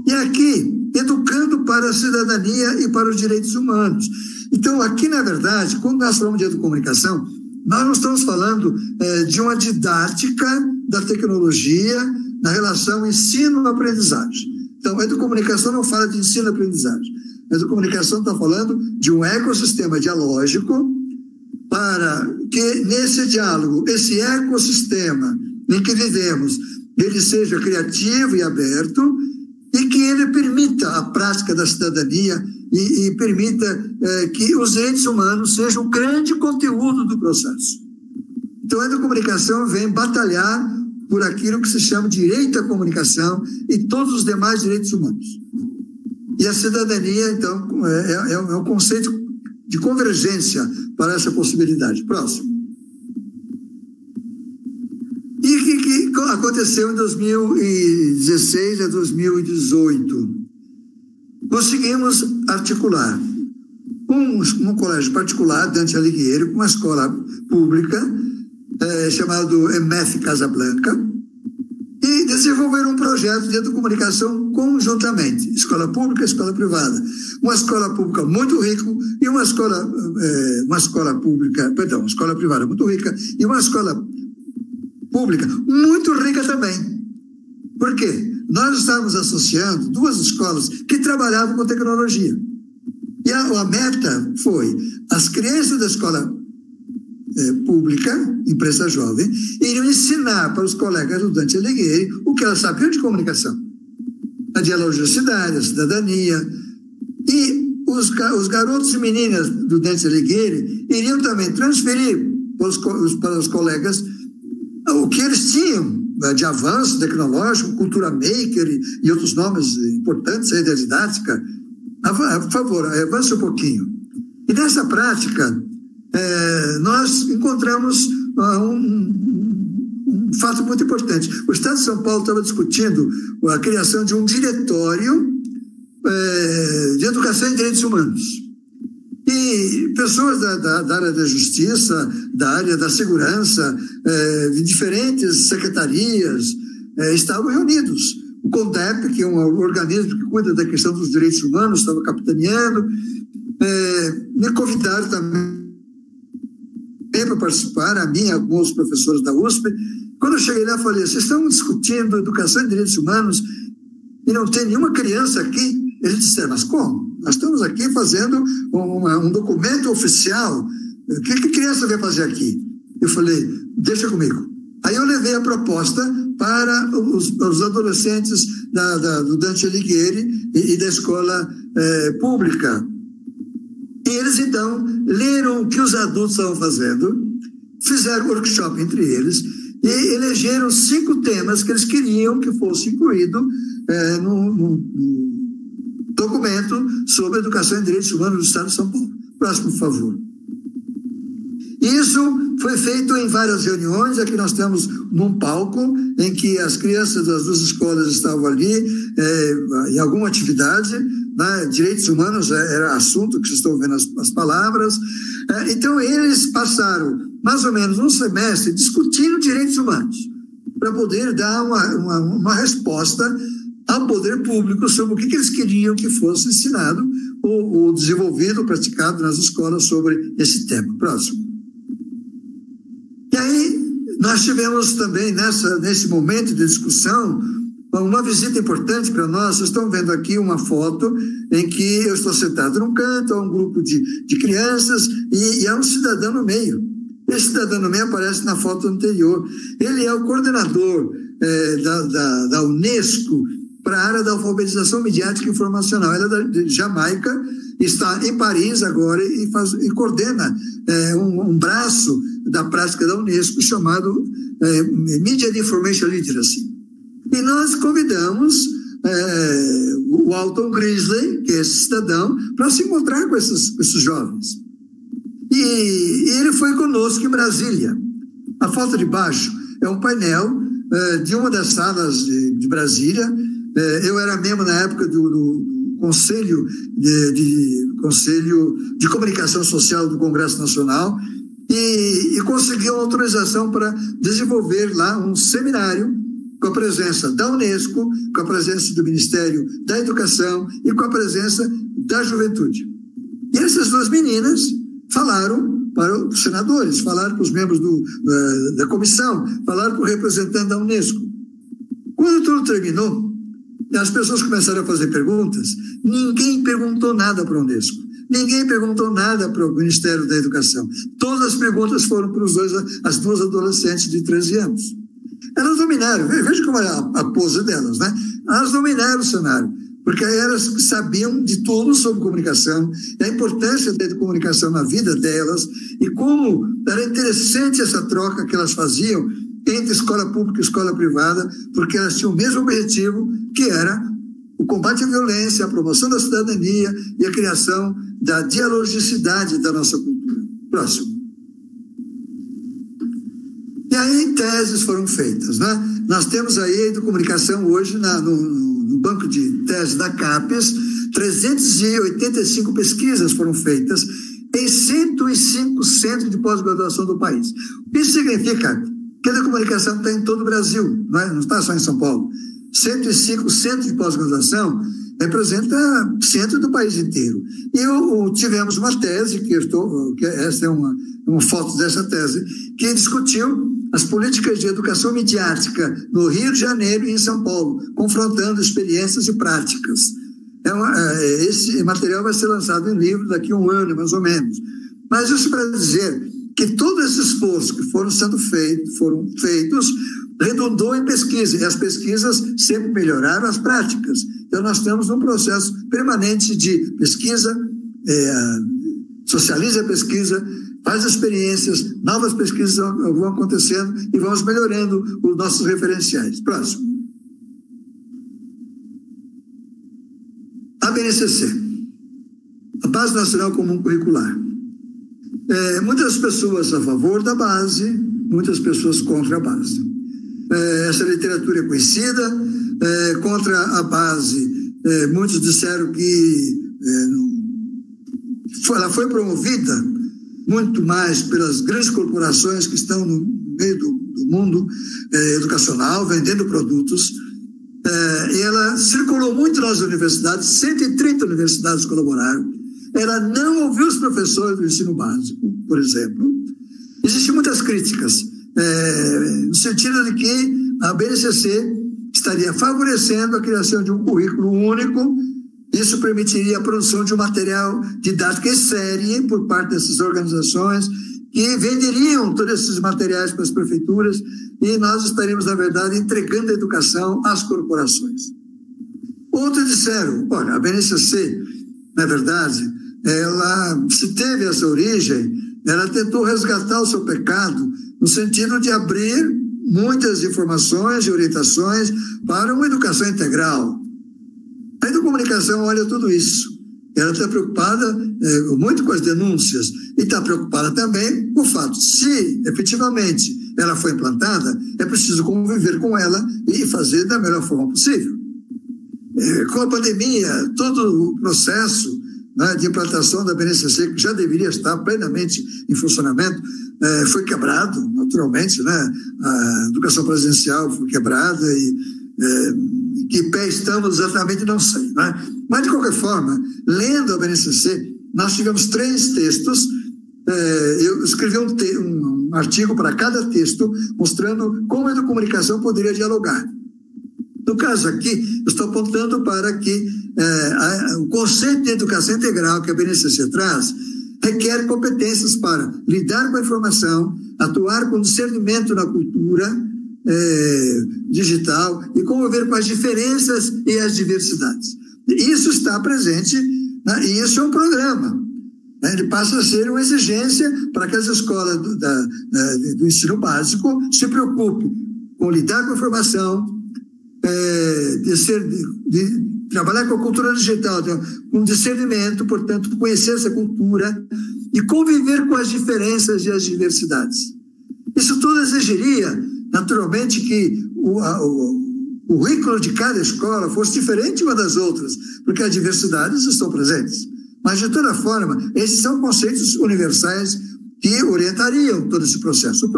E aqui, educando para a cidadania e para os direitos humanos. Então, aqui, na verdade, quando nós falamos de educomunicação, nós não estamos falando de uma didática da tecnologia na relação ensino-aprendizagem. Então, a educomunicação não fala de ensino-aprendizagem. A educomunicação está falando de um ecossistema dialógico para que, nesse diálogo, esse ecossistema em que vivemos, ele seja criativo e aberto e que ele permita a prática da cidadania e permita que os direitos humanos sejam o grande conteúdo do processo. Então, a educomunicação vem batalhar por aquilo que se chama direito à comunicação e todos os demais direitos humanos. E a cidadania, então, é um conceito de convergência para essa possibilidade. Próximo. E o que aconteceu em 2016 a 2018? Conseguimos articular um colégio particular, Dante Alighieri, com uma escola pública, chamado EMF Casablanca, e desenvolver um projeto de educomunicação conjuntamente, escola pública e escola privada. Uma escola pública muito rica e uma escola privada muito rica e uma escola pública muito rica também. Por quê? Nós estávamos associando duas escolas que trabalhavam com tecnologia. E a meta foi as crianças da escola pública, empresa jovem, iriam ensinar para os colegas do Dante Alighieri o que elas sabiam de comunicação, a dialogicidade, a cidadania. E os garotos e meninas do Dante Alighieri iriam também transferir para os colegas o que eles tinham de avanço tecnológico, cultura maker e outros nomes importantes aí da didática. Por favor, avance um pouquinho. E nessa prática, nós encontramos um fato muito importante. O Estado de São Paulo estava discutindo a criação de um diretório de educação e direitos humanos. E pessoas da área da justiça, da área da segurança, de diferentes secretarias, estavam reunidos. O CONDEP, que é um organismo que cuida da questão dos direitos humanos, estava capitaneando. Me convidaram também para participar, a mim e alguns professores da USP. Quando eu cheguei lá, falei: vocês estão discutindo educação e direitos humanos e não tem nenhuma criança aqui? Eles disseram: mas como? Nós estamos aqui fazendo um documento oficial. O que criança vai fazer aqui? Eu falei: deixa comigo. Aí eu levei a proposta para os adolescentes do Dante Alighieri e da escola pública. E eles, então, leram o que os adultos estavam fazendo, fizeram workshop entre eles e elegeram 5 temas que eles queriam que fosse incluído no documento sobre educação e direitos humanos do Estado de São Paulo. Próximo, por favor. Isso foi feito em várias reuniões. Aqui nós temos num palco em que as crianças das duas escolas estavam ali em alguma atividade, né? Direitos humanos era assunto que vocês estão vendo as palavras. Então eles passaram mais ou menos um semestre discutindo direitos humanos para poder dar uma resposta ao poder público sobre o que eles queriam que fosse ensinado ou desenvolvido, ou praticado nas escolas sobre esse tema. Próximo. E aí, nós tivemos também, nesse momento de discussão, uma visita importante para nós. Vocês estão vendo aqui uma foto em que eu estou sentado num canto, há um grupo de crianças e há um cidadão no meio. Esse cidadão no meio aparece na foto anterior. Ele é o coordenador da Unesco para a área da alfabetização midiática e informacional. Ela é da Jamaica, está em Paris agora e coordena um braço da prática da Unesco chamado Media and Information Literacy. E nós convidamos o Alton Grizzly, que é esse cidadão, para se encontrar com esses jovens. E ele foi conosco em Brasília. A foto de baixo é um painel de uma das salas de Brasília. Eu era membro na época do Conselho de Comunicação Social do Congresso Nacional e consegui uma autorização para desenvolver lá um seminário com a presença da Unesco, com a presença do Ministério da Educação e com a presença da Juventude. E essas duas meninas falaram para os senadores, falaram para os membros da comissão, falaram para o representante da Unesco. Quando tudo terminou, as pessoas começaram a fazer perguntas, ninguém perguntou nada para a Unesco, ninguém perguntou nada para o Ministério da Educação. Todas as perguntas foram para as duas adolescentes de 13 anos. Elas dominaram, veja como é a pose delas, né? Elas dominaram o cenário, porque elas sabiam de tudo sobre comunicação, da importância da comunicação na vida delas, e como era interessante essa troca que elas faziam entre escola pública e escola privada, porque elas tinham o mesmo objetivo, que era o combate à violência, a promoção da cidadania e a criação da dialogicidade da nossa cultura. Próximo. E aí teses foram feitas, né? Nós temos aí a comunicação hoje no banco de tese da CAPES, 385 pesquisas foram feitas em 105 centros de pós-graduação do país. Isso significa que a comunicação está em todo o Brasil, não está só em São Paulo. 105 centros de pós-graduação representa centro do país inteiro. E tivemos uma tese, que essa é uma foto dessa tese, que discutiu as políticas de educação midiática no Rio de Janeiro e em São Paulo, confrontando experiências e práticas. Esse material vai ser lançado em livro daqui a um ano, mais ou menos. Mas isso para dizer que todos esses esforços que foram feitos redundou em pesquisa, e as pesquisas sempre melhoraram as práticas. Então, nós estamos num processo permanente de pesquisa, socializa a pesquisa, faz experiências, novas pesquisas vão acontecendo e vamos melhorando os nossos referenciais. Próximo. A BNCC, a Base Nacional Comum Curricular. Muitas pessoas a favor da base, muitas pessoas contra a base. Essa literatura é conhecida, contra a base, muitos disseram que ela foi promovida muito mais pelas grandes corporações que estão no meio do mundo educacional, vendendo produtos. Ela circulou muito nas universidades, 130 universidades colaboraram. Ela não ouviu os professores do ensino básico, por exemplo. Existem muitas críticas, no sentido de que a BNCC estaria favorecendo a criação de um currículo único. Isso permitiria a produção de um material didático em série por parte dessas organizações que venderiam todos esses materiais para as prefeituras e nós estaríamos, na verdade, entregando a educação às corporações. Outros disseram, olha, a BNCC, na verdade, ela, se teve essa origem, ela tentou resgatar o seu pecado no sentido de abrir muitas informações e orientações para uma educação integral. A Educomunicação olha tudo isso. Ela está preocupada muito com as denúncias e está preocupada também com o fato, se efetivamente ela foi implantada, é preciso conviver com ela e fazer da melhor forma possível. Com a pandemia, todo o processo de implantação da BNCC, que já deveria estar plenamente em funcionamento, foi quebrado, naturalmente, né? A educação presencial foi quebrada e que pé estamos exatamente, não sei, né? Mas, de qualquer forma, lendo a BNCC, nós tivemos 3 textos. Eu escrevi um artigo para cada texto, mostrando como a educomunicação poderia dialogar. No caso aqui, eu estou apontando para que o conceito de educação integral que a BNCC traz requer competências para lidar com a informação, atuar com discernimento na cultura digital e conviver com as diferenças e as diversidades. Isso está presente, né, e isso é um programa. Né, ele passa a ser uma exigência para que as escolas do ensino básico se preocupem com lidar com a informação, de trabalhar com a cultura digital, com discernimento, portanto, conhecer essa cultura e conviver com as diferenças e as diversidades. Isso tudo exigiria, naturalmente, que o currículo de cada escola fosse diferente uma das outras, porque as diversidades estão presentes. Mas, de toda forma, esses são conceitos universais que orientariam todo esse processo. O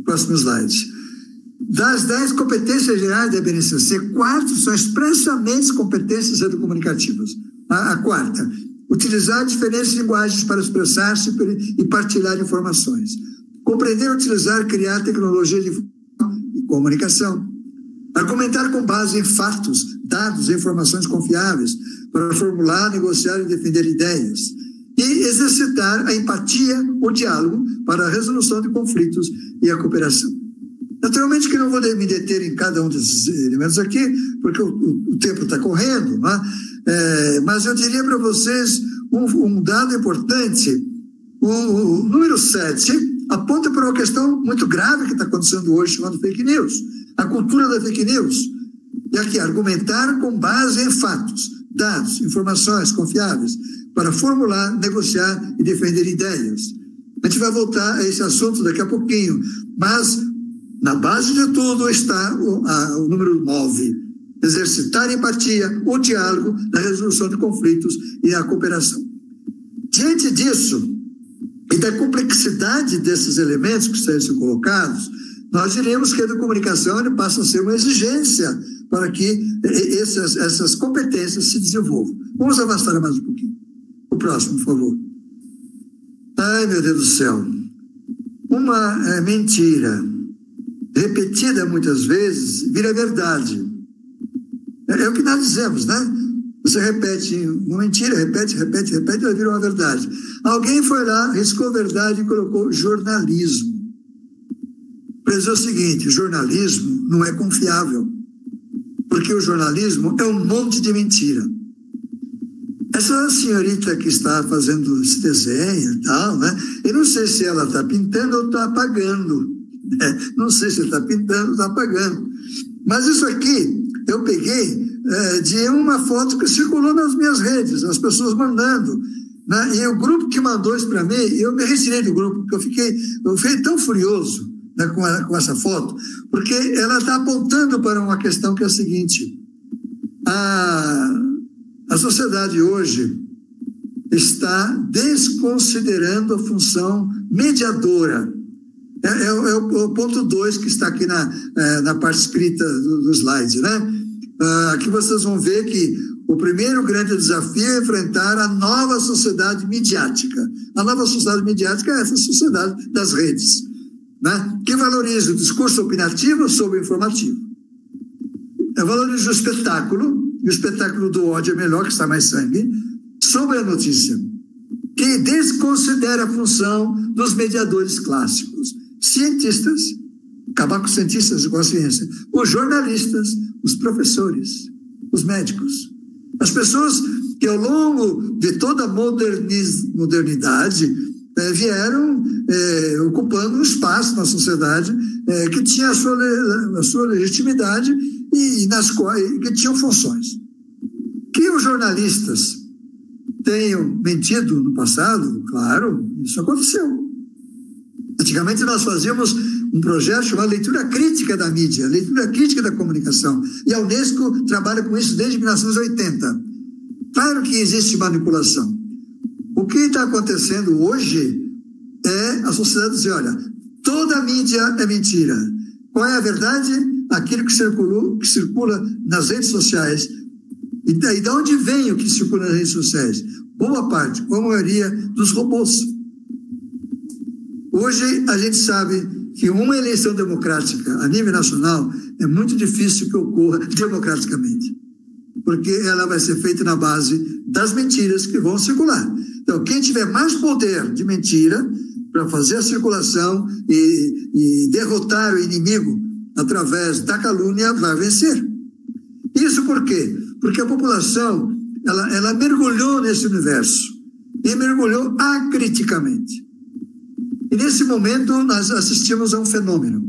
próximo slide. Das 10 competências gerais da BNCC, 4 são expressamente competências educomunicativas. A quarta, utilizar diferentes linguagens para expressar-se e partilhar informações. Compreender, utilizar, criar tecnologia de comunicação. Argumentar com base em fatos, dados e informações confiáveis para formular, negociar e defender ideias. E exercitar a empatia, o diálogo para a resolução de conflitos e a cooperação. Naturalmente que não vou me deter em cada um desses elementos aqui, porque o tempo está correndo, né? Mas eu diria para vocês um dado importante. O número 7 aponta para uma questão muito grave que está acontecendo hoje, chamada fake news. A cultura da fake news. E aqui, argumentar com base em fatos, dados, informações confiáveis, para formular, negociar e defender ideias. A gente vai voltar a esse assunto daqui a pouquinho, mas na base de tudo está o número 9. Exercitar a empatia, o diálogo, na resolução de conflitos e a cooperação. Diante disso, e da complexidade desses elementos que estão colocados, nós diremos que a educomunicação passa a ser uma exigência para que essas competências se desenvolvam. Vamos avançar mais um pouquinho. O próximo, por favor. Ai, meu Deus do céu. Uma mentira repetida muitas vezes vira verdade. É o que nós dizemos, né? Você repete uma mentira, repete, ela vira uma verdade. Alguém foi lá, riscou verdade e colocou jornalismo. Para dizer o seguinte, jornalismo não é confiável, porque o jornalismo é um monte de mentira. Essa senhorita que está fazendo esse desenho e tal, né? Eu não sei se ela está pintando ou está apagando. Não sei se está pintando ou está apagando. Mas isso aqui eu peguei de uma foto que circulou nas minhas redes, as pessoas mandando. Né? E o grupo que mandou isso para mim, eu me retirei do grupo, porque eu fiquei tão furioso, né, com essa foto, porque ela está apontando para uma questão que é a seguinte: a sociedade hoje está desconsiderando a função mediadora. É o ponto 2 que está aqui na parte escrita do slide, né? Aqui vocês vão ver que o primeiro grande desafio é enfrentar a nova sociedade midiática. A nova sociedade midiática é essa sociedade das redes, né? Que valoriza o discurso opinativo sobre o informativo. Valoriza o espetáculo, e o espetáculo do ódio é melhor, que está mais sangue, sobre a notícia, que desconsidera a função dos mediadores clássicos. Cientistas, acabar com cientistas de consciência, os jornalistas, os professores, os médicos, as pessoas que ao longo de toda a modernidade vieram ocupando um espaço na sociedade que tinha a sua legitimidade e que tinham funções. Que os jornalistas tenham mentido no passado, claro, isso aconteceu. Antigamente nós fazíamos um projeto chamado Leitura Crítica da Mídia, Leitura Crítica da Comunicação, e a Unesco trabalha com isso desde 1980. Claro que existe manipulação. O que está acontecendo hoje é a sociedade dizer, olha, toda a mídia é mentira. Qual é a verdade? aquilo que circula nas redes sociais. E de onde vem o que circula nas redes sociais? Boa parte, ou a maioria, dos robôs. Hoje a gente sabe que uma eleição democrática a nível nacional é muito difícil que ocorra democraticamente, porque ela vai ser feita na base das mentiras que vão circular. Então, quem tiver mais poder de mentira para fazer a circulação e derrotar o inimigo através da calúnia vai vencer. Isso por quê? Porque a população ela mergulhou nesse universo e mergulhou acriticamente. E nesse momento nós assistimos a um fenômeno.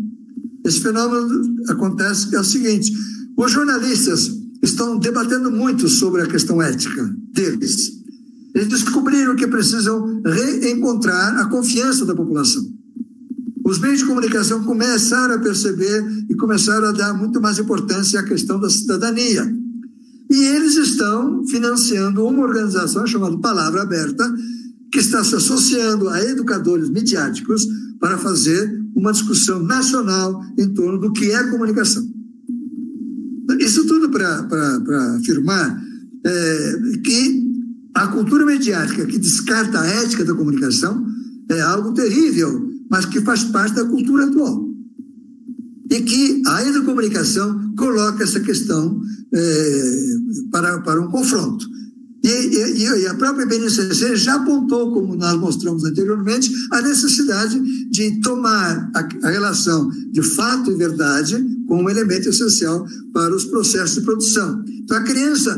Esse fenômeno acontece que é o seguinte: os jornalistas estão debatendo muito sobre a questão ética deles. Eles descobriram que precisam reencontrar a confiança da população. Os meios de comunicação começaram a perceber e começaram a dar muito mais importância à questão da cidadania. E eles estão financiando uma organização chamada Palavra Aberta, que está se associando a educadores midiáticos para fazer uma discussão nacional em torno do que é comunicação. Isso tudo para afirmar que a cultura mediática que descarta a ética da comunicação é algo terrível, mas que faz parte da cultura atual. E que a educomunicação coloca essa questão para um confronto. E a própria BNCC já apontou, como nós mostramos anteriormente, a necessidade de tomar a relação de fato e verdade como um elemento essencial para os processos de produção. Então, a criança,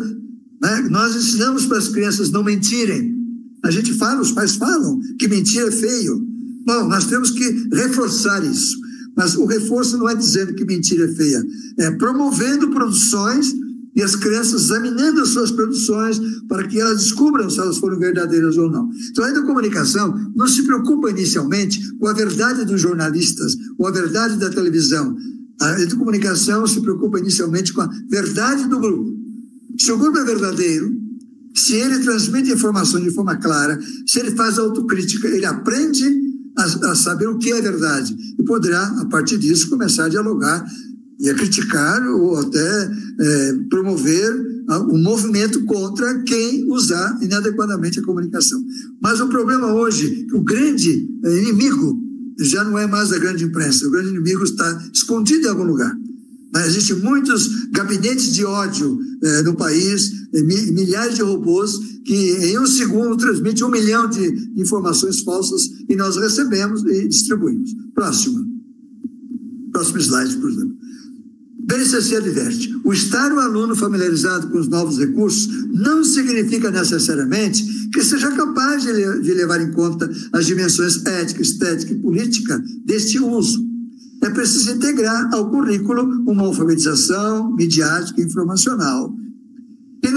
né, nós ensinamos para as crianças não mentirem. A gente fala, os pais falam que mentir é feio. Bom, nós temos que reforçar isso. Mas o reforço não é dizendo que mentira é feia, é promovendo produções e as crianças examinando as suas produções para que elas descubram se elas foram verdadeiras ou não. Então, a educomunicação não se preocupa inicialmente com a verdade dos jornalistas ou a verdade da televisão. A educomunicação se preocupa inicialmente com a verdade do grupo. Se o grupo é verdadeiro, se ele transmite informação de forma clara, se ele faz autocrítica, ele aprende a saber o que é verdade e poderá, a partir disso, começar a dialogar e a criticar ou até promover um movimento contra quem usar inadequadamente a comunicação. Mas o problema hoje, o grande inimigo já não é mais a grande imprensa, o grande inimigo está escondido em algum lugar. Mas existem muitos gabinetes de ódio no país, milhares de robôs que em um segundo transmitem 1 milhão de informações falsas e nós recebemos e distribuímos. Próximo slide, por exemplo. BNCC adverte: o estar o aluno familiarizado com os novos recursos não significa necessariamente que seja capaz de levar em conta as dimensões ética, estética e política deste uso. É preciso integrar ao currículo uma alfabetização midiática e informacional. E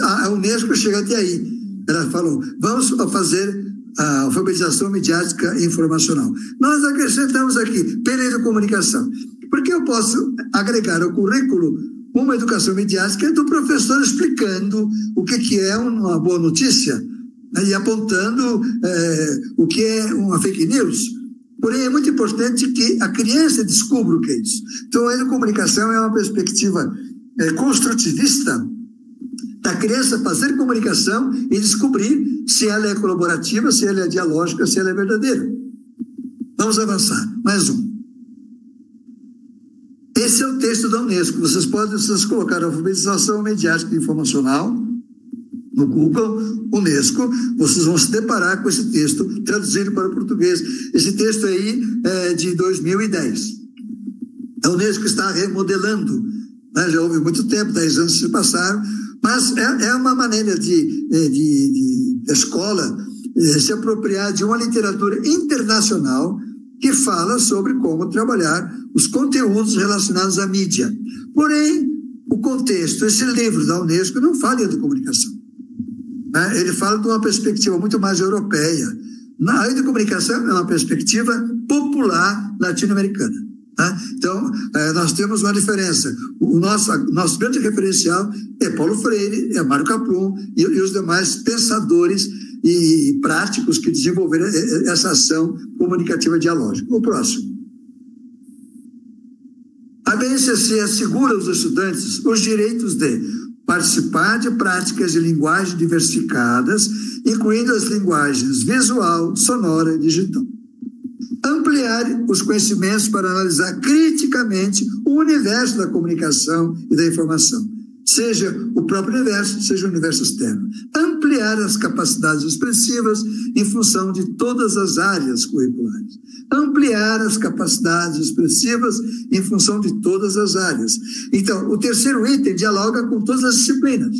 a Unesco chega até aí. Ela falou: vamos fazer a alfabetização midiática e informacional. Nós acrescentamos aqui, pela educomunicação. Porque eu posso agregar ao currículo uma educação midiática do professor explicando o que é uma boa notícia, né, e apontando o que é uma fake news. Porém, é muito importante que a criança descubra o que é isso. Então, a educomunicação é uma perspectiva construtivista da criança fazer comunicação e descobrir se ela é colaborativa, se ela é dialógica, se ela é verdadeira. Vamos avançar. Mais um. Esse é o texto da Unesco. Vocês colocar alfabetização mediática e informacional no Google, Unesco, vocês vão se deparar com esse texto traduzido para o português. Esse texto aí é de 2010. A Unesco está remodelando, né? Já houve muito tempo, 10 anos se passaram, mas é uma maneira de escola se apropriar de uma literatura internacional que fala sobre como trabalhar os conteúdos relacionados à mídia. Porém, o contexto, esse livro da Unesco não fala de educomunicação. Ele fala de uma perspectiva muito mais europeia. A educomunicação é uma perspectiva popular latino-americana. Então, nós temos uma diferença. O nosso grande referencial é Paulo Freire, é Mário Kaplun e os demais pensadores e práticos que desenvolveram essa ação comunicativa dialógica. O próximo. A BNCC BNCC assegura aos estudantes os direitos de participar de práticas de linguagem diversificadas, incluindo as linguagens visual, sonora e digital. Ampliar os conhecimentos para analisar criticamente o universo da comunicação e da informação, seja o próprio universo, seja o universo externo. Ampliar as capacidades expressivas em função de todas as áreas curriculares. Ampliar as capacidades expressivas em função de todas as áreas. Então, o terceiro item dialoga com todas as disciplinas.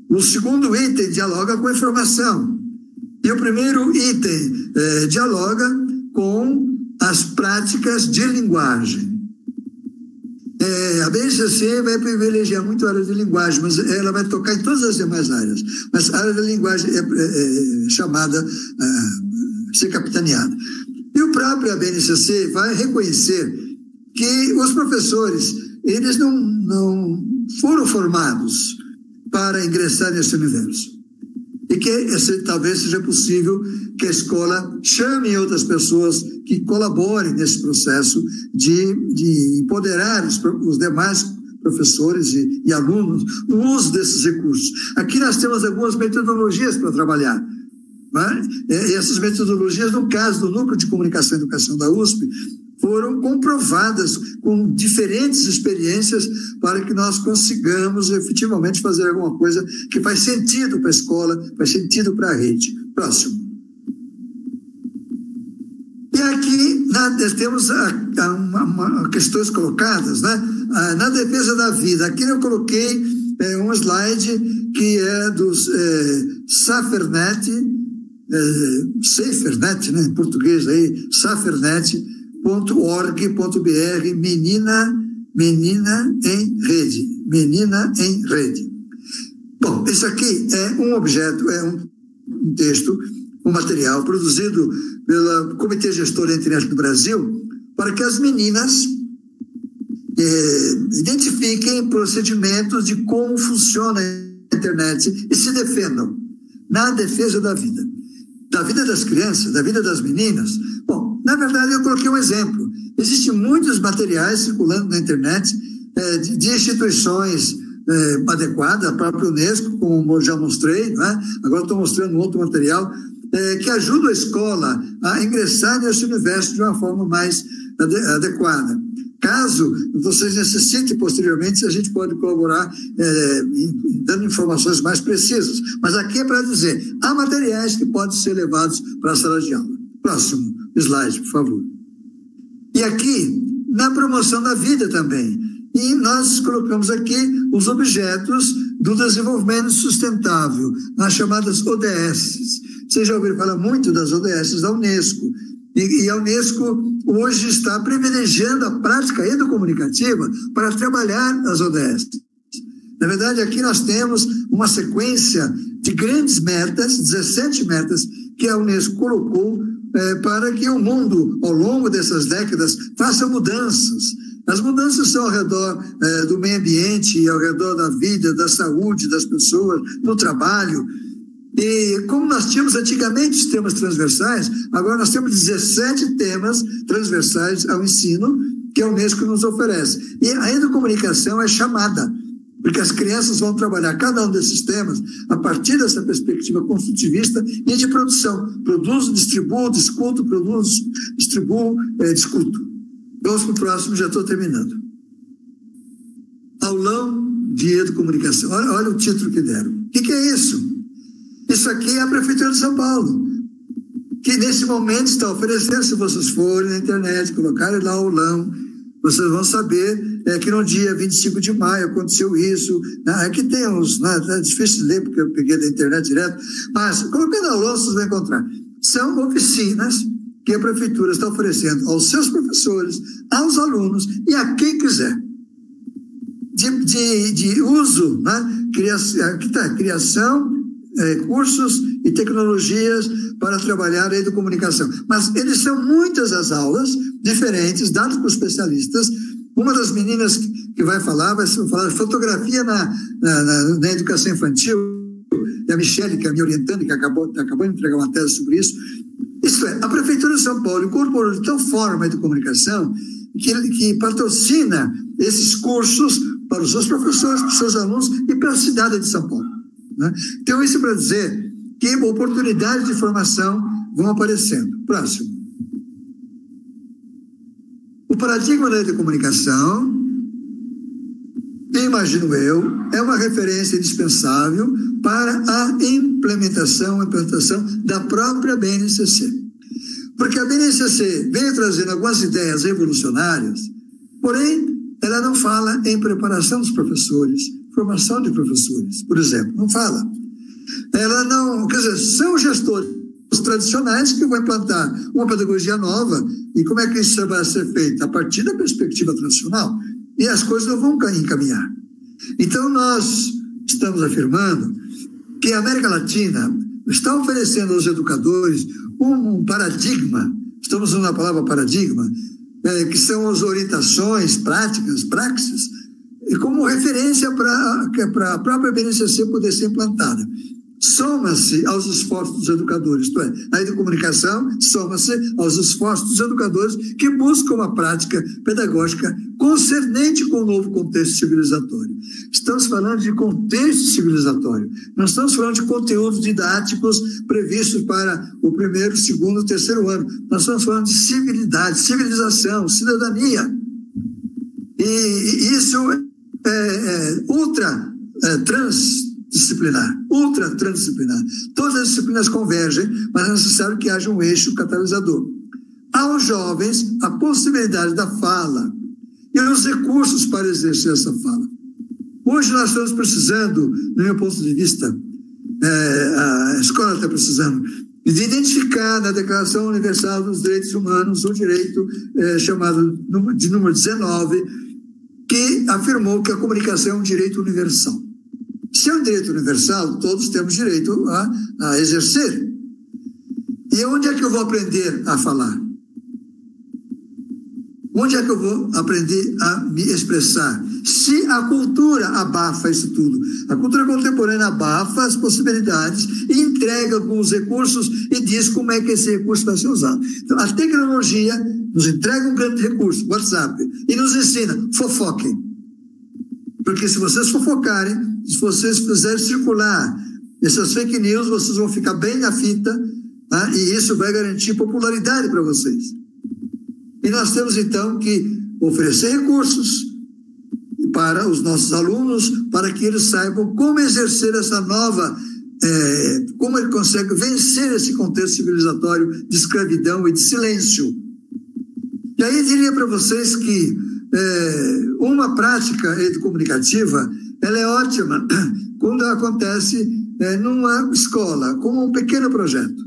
O segundo item dialoga com a informação. E o primeiro item dialoga com as práticas de linguagem. A BNCC vai privilegiar muito a área de linguagem, mas ela vai tocar em todas as demais áreas. Mas a área da linguagem é chamada a ser capitaneada. E o próprio BNCC vai reconhecer que os professores, eles não foram formados para ingressar nesse universo. E que talvez seja possível que a escola chame outras pessoas que colaborem nesse processo de empoderar os demais professores e alunos no uso desses recursos. Aqui nós temos algumas metodologias para trabalhar. E essas metodologias, no caso do Núcleo de Comunicação e Educação da USP, foram comprovadas com diferentes experiências para que nós consigamos efetivamente fazer alguma coisa que faz sentido para a escola, faz sentido para a rede. Próximo. E aqui temos questões colocadas, na defesa da vida. Aqui eu coloquei um slide que é dos SaferNet, em português aí, SaferNet.org.br, menina em rede. Bom, isso aqui é um objeto, é um texto, um material produzido pelo Comitê Gestor da Internet do Brasil para que as meninas identifiquem procedimentos de como funciona a internet e se defendam na defesa da vida das crianças, da vida das meninas. Bom, na verdade eu coloquei um exemplo. Existem muitos materiais circulando na internet de instituições adequadas, a própria Unesco, como eu já mostrei, agora estou mostrando um outro material, que ajuda a escola a ingressar nesse universo de uma forma mais adequada. Caso vocês necessitem posteriormente, a gente pode colaborar dando informações mais precisas. Mas aqui é para dizer, há materiais que podem ser levados para a sala de aula. Próximo slide, por favor. E aqui, na promoção da vida também. E nós colocamos aqui os objetos do desenvolvimento sustentável, as chamadas ODS. Vocês já ouviram falar muito das ODS da Unesco. E a Unesco hoje está privilegiando a prática educomunicativa para trabalhar as ODS. Na verdade, aqui nós temos uma sequência de grandes metas, 17 metas, que a Unesco colocou para que o mundo, ao longo dessas décadas, faça mudanças. As mudanças são ao redor do meio ambiente, ao redor da vida, da saúde das pessoas, do trabalho. E como nós tínhamos antigamente os temas transversais, agora nós temos 17 temas transversais ao ensino que a Unesco nos oferece. E a educomunicação é chamada, porque as crianças vão trabalhar cada um desses temas a partir dessa perspectiva construtivista e de produção. Produzo, distribuo, discuto, produzo, distribuo, discuto. Vamos para o próximo, já estou terminando. Aulão de Educomunicação. Olha o título que deram. O que é isso? Isso aqui é a Prefeitura de São Paulo, que nesse momento está oferecendo, se vocês forem na internet, colocarem lá o aulão, vocês vão saber que no dia 25 de maio aconteceu isso. Aqui tem uns, é difícil de ler porque eu peguei da internet direto, mas colocando aulão vocês vão encontrar. São oficinas que a Prefeitura está oferecendo aos seus professores, aos alunos e a quem quiser. De uso, criação, cursos e tecnologias para trabalhar a educomunicação. Mas eles são muitas as aulas diferentes, dadas por especialistas. Uma das meninas que vai falar de fotografia na educação infantil, é a Michele, que é me orientando, que acabou de entregar uma tese sobre isso. Isto é, a Prefeitura de São Paulo incorporou de tal forma a educomunicação que patrocina esses cursos para os seus professores, para os seus alunos e para a cidade de São Paulo, né? Então, isso para dizer que oportunidades de formação vão aparecendo. Próximo. O paradigma da comunicação, imagino eu, é uma referência indispensável para a implementação da própria BNCC. Porque a BNCC veio trazendo algumas ideias revolucionárias, porém, ela não fala em preparação dos professores, formação de professores, por exemplo, não fala. Ela não, quer dizer, são gestores tradicionais que vão implantar uma pedagogia nova, e como é que isso vai ser feito? A partir da perspectiva tradicional, e as coisas não vão encaminhar. Então, nós estamos afirmando que a América Latina está oferecendo aos educadores um paradigma, estamos usando a palavra paradigma, que são as orientações práticas, praxis, e como referência para a própria BNCC poder ser implantada. Soma-se aos esforços dos educadores, isto é, a educomunicação soma-se aos esforços dos educadores que buscam uma prática pedagógica concernente com o novo contexto civilizatório. Estamos falando de contexto civilizatório, não estamos falando de conteúdos didáticos previstos para o primeiro, segundo, terceiro ano. Nós estamos falando de civilidade, civilização, cidadania. E isso é ultra transdisciplinar. Todas as disciplinas convergem, mas é necessário que haja um eixo catalisador. Aos jovens, a possibilidade da fala e os recursos para exercer essa fala. Hoje nós estamos precisando, do meu ponto de vista, a escola está precisando de identificar na Declaração Universal dos Direitos Humanos o direito chamado de número 19, que afirmou que a comunicação é um direito universal. Se é um direito universal, todos temos direito a exercer. E onde é que eu vou aprender a falar? Onde é que eu vou aprender a me expressar? Se a cultura abafa isso tudo, a cultura contemporânea abafa as possibilidades e entrega alguns recursos e diz como é que esse recurso vai ser usado. Então, a tecnologia nos entrega um grande recurso, WhatsApp, e nos ensina, fofoquem. Porque se vocês fofocarem, se vocês fizerem circular essas fake news, vocês vão ficar bem na fita, tá? E isso vai garantir popularidade para vocês. E nós temos, então, que oferecer recursos para os nossos alunos, para que eles saibam como exercer essa nova, como ele consegue vencer esse contexto civilizatório de escravidão e de silêncio. E aí eu diria para vocês que uma prática educomunicativa, ela é ótima quando acontece numa escola, como um pequeno projeto.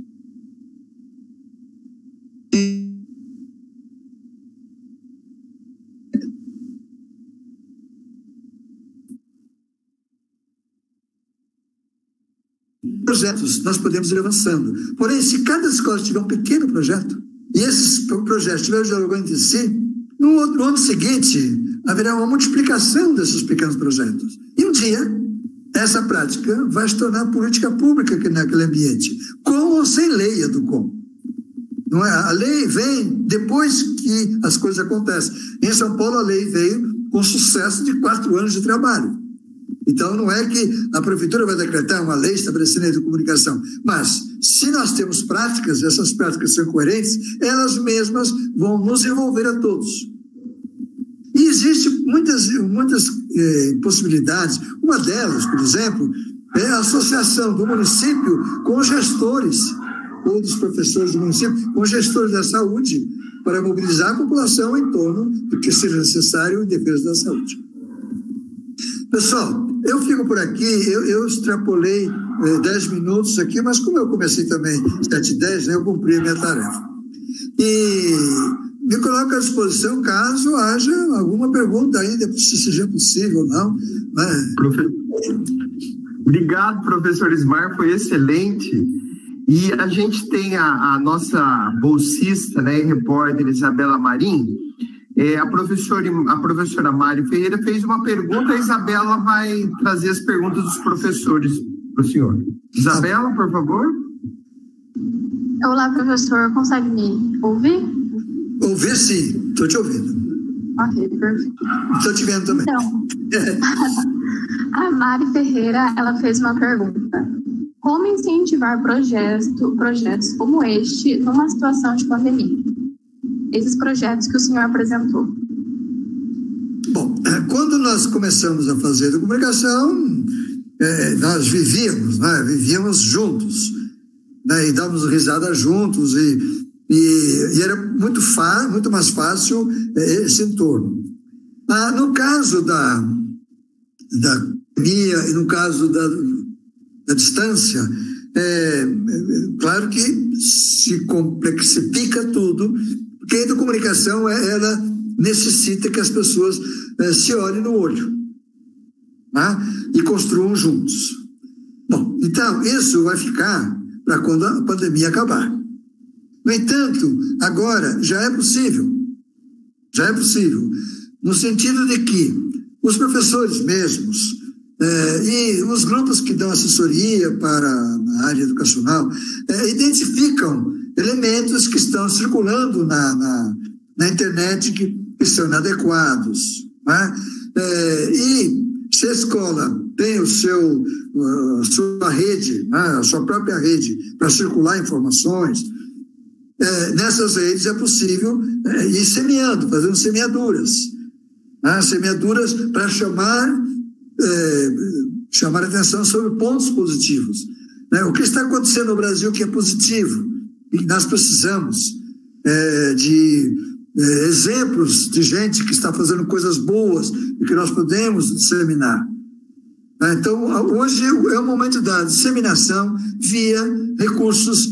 Projetos, nós podemos ir avançando. Porém, se cada escola tiver um pequeno projeto, e esses projetos estiverem dialogando entre si, no ano seguinte, haverá uma multiplicação desses pequenos projetos. E um dia, essa prática vai se tornar política pública naquele ambiente, com ou sem lei EDUCOM. Não é? A lei vem depois que as coisas acontecem. Em São Paulo, a lei veio com sucesso de 4 anos de trabalho. Então, não é que a prefeitura vai decretar uma lei estabelecendo a educomunicação, mas se nós temos práticas, essas práticas são coerentes, elas mesmas vão nos envolver a todos. E existem muitas possibilidades. Uma delas, por exemplo, é a associação do município com os gestores, ou dos professores do município, com os gestores da saúde, para mobilizar a população em torno do que seja necessário em defesa da saúde. Pessoal, eu fico por aqui, eu extrapolei 10 minutos aqui, mas como eu comecei também 7h10, eu cumpri a minha tarefa. E me coloco à disposição caso haja alguma pergunta ainda, se seja possível ou não. Né? Obrigado, professor Ismar, foi excelente. E a gente tem a nossa bolsista, né, e repórter Isabela Marim. A professora Mari Ferreira fez uma pergunta, a Isabela vai trazer as perguntas dos professores para o senhor. Isabela, por favor. Olá, professor, consegue me ouvir? Ouvir sim, estou te ouvindo. Ok, perfeito. Estou te vendo também. Então, a Mari Ferreira, ela fez uma pergunta. Como incentivar projetos como este numa situação de pandemia? Esses projetos que o senhor apresentou. Bom, quando nós começamos a fazer a comunicação, nós vivíamos juntos, né? E dávamos risada juntos e era muito mais fácil esse entorno. No caso da pandemia e no caso da distância, claro que se complexifica tudo, porque a comunicação ela necessita que as pessoas se olhem no olho, né? E construam juntos. Bom, então isso vai ficar para quando a pandemia acabar. No entanto, agora já é possível, no sentido de que os professores mesmos e os grupos que dão assessoria para a área educacional identificam elementos que estão circulando na internet que são inadequados, né? E se a escola tem sua rede, né, a sua própria rede para circular informações, nessas redes é possível ir semeando, fazendo semeaduras, né? Semeaduras para chamar a atenção sobre pontos positivos, né? O que está acontecendo no Brasil que é positivo e que nós precisamos de exemplos de gente que está fazendo coisas boas e que nós podemos disseminar. Então, hoje é o momento da disseminação via recursos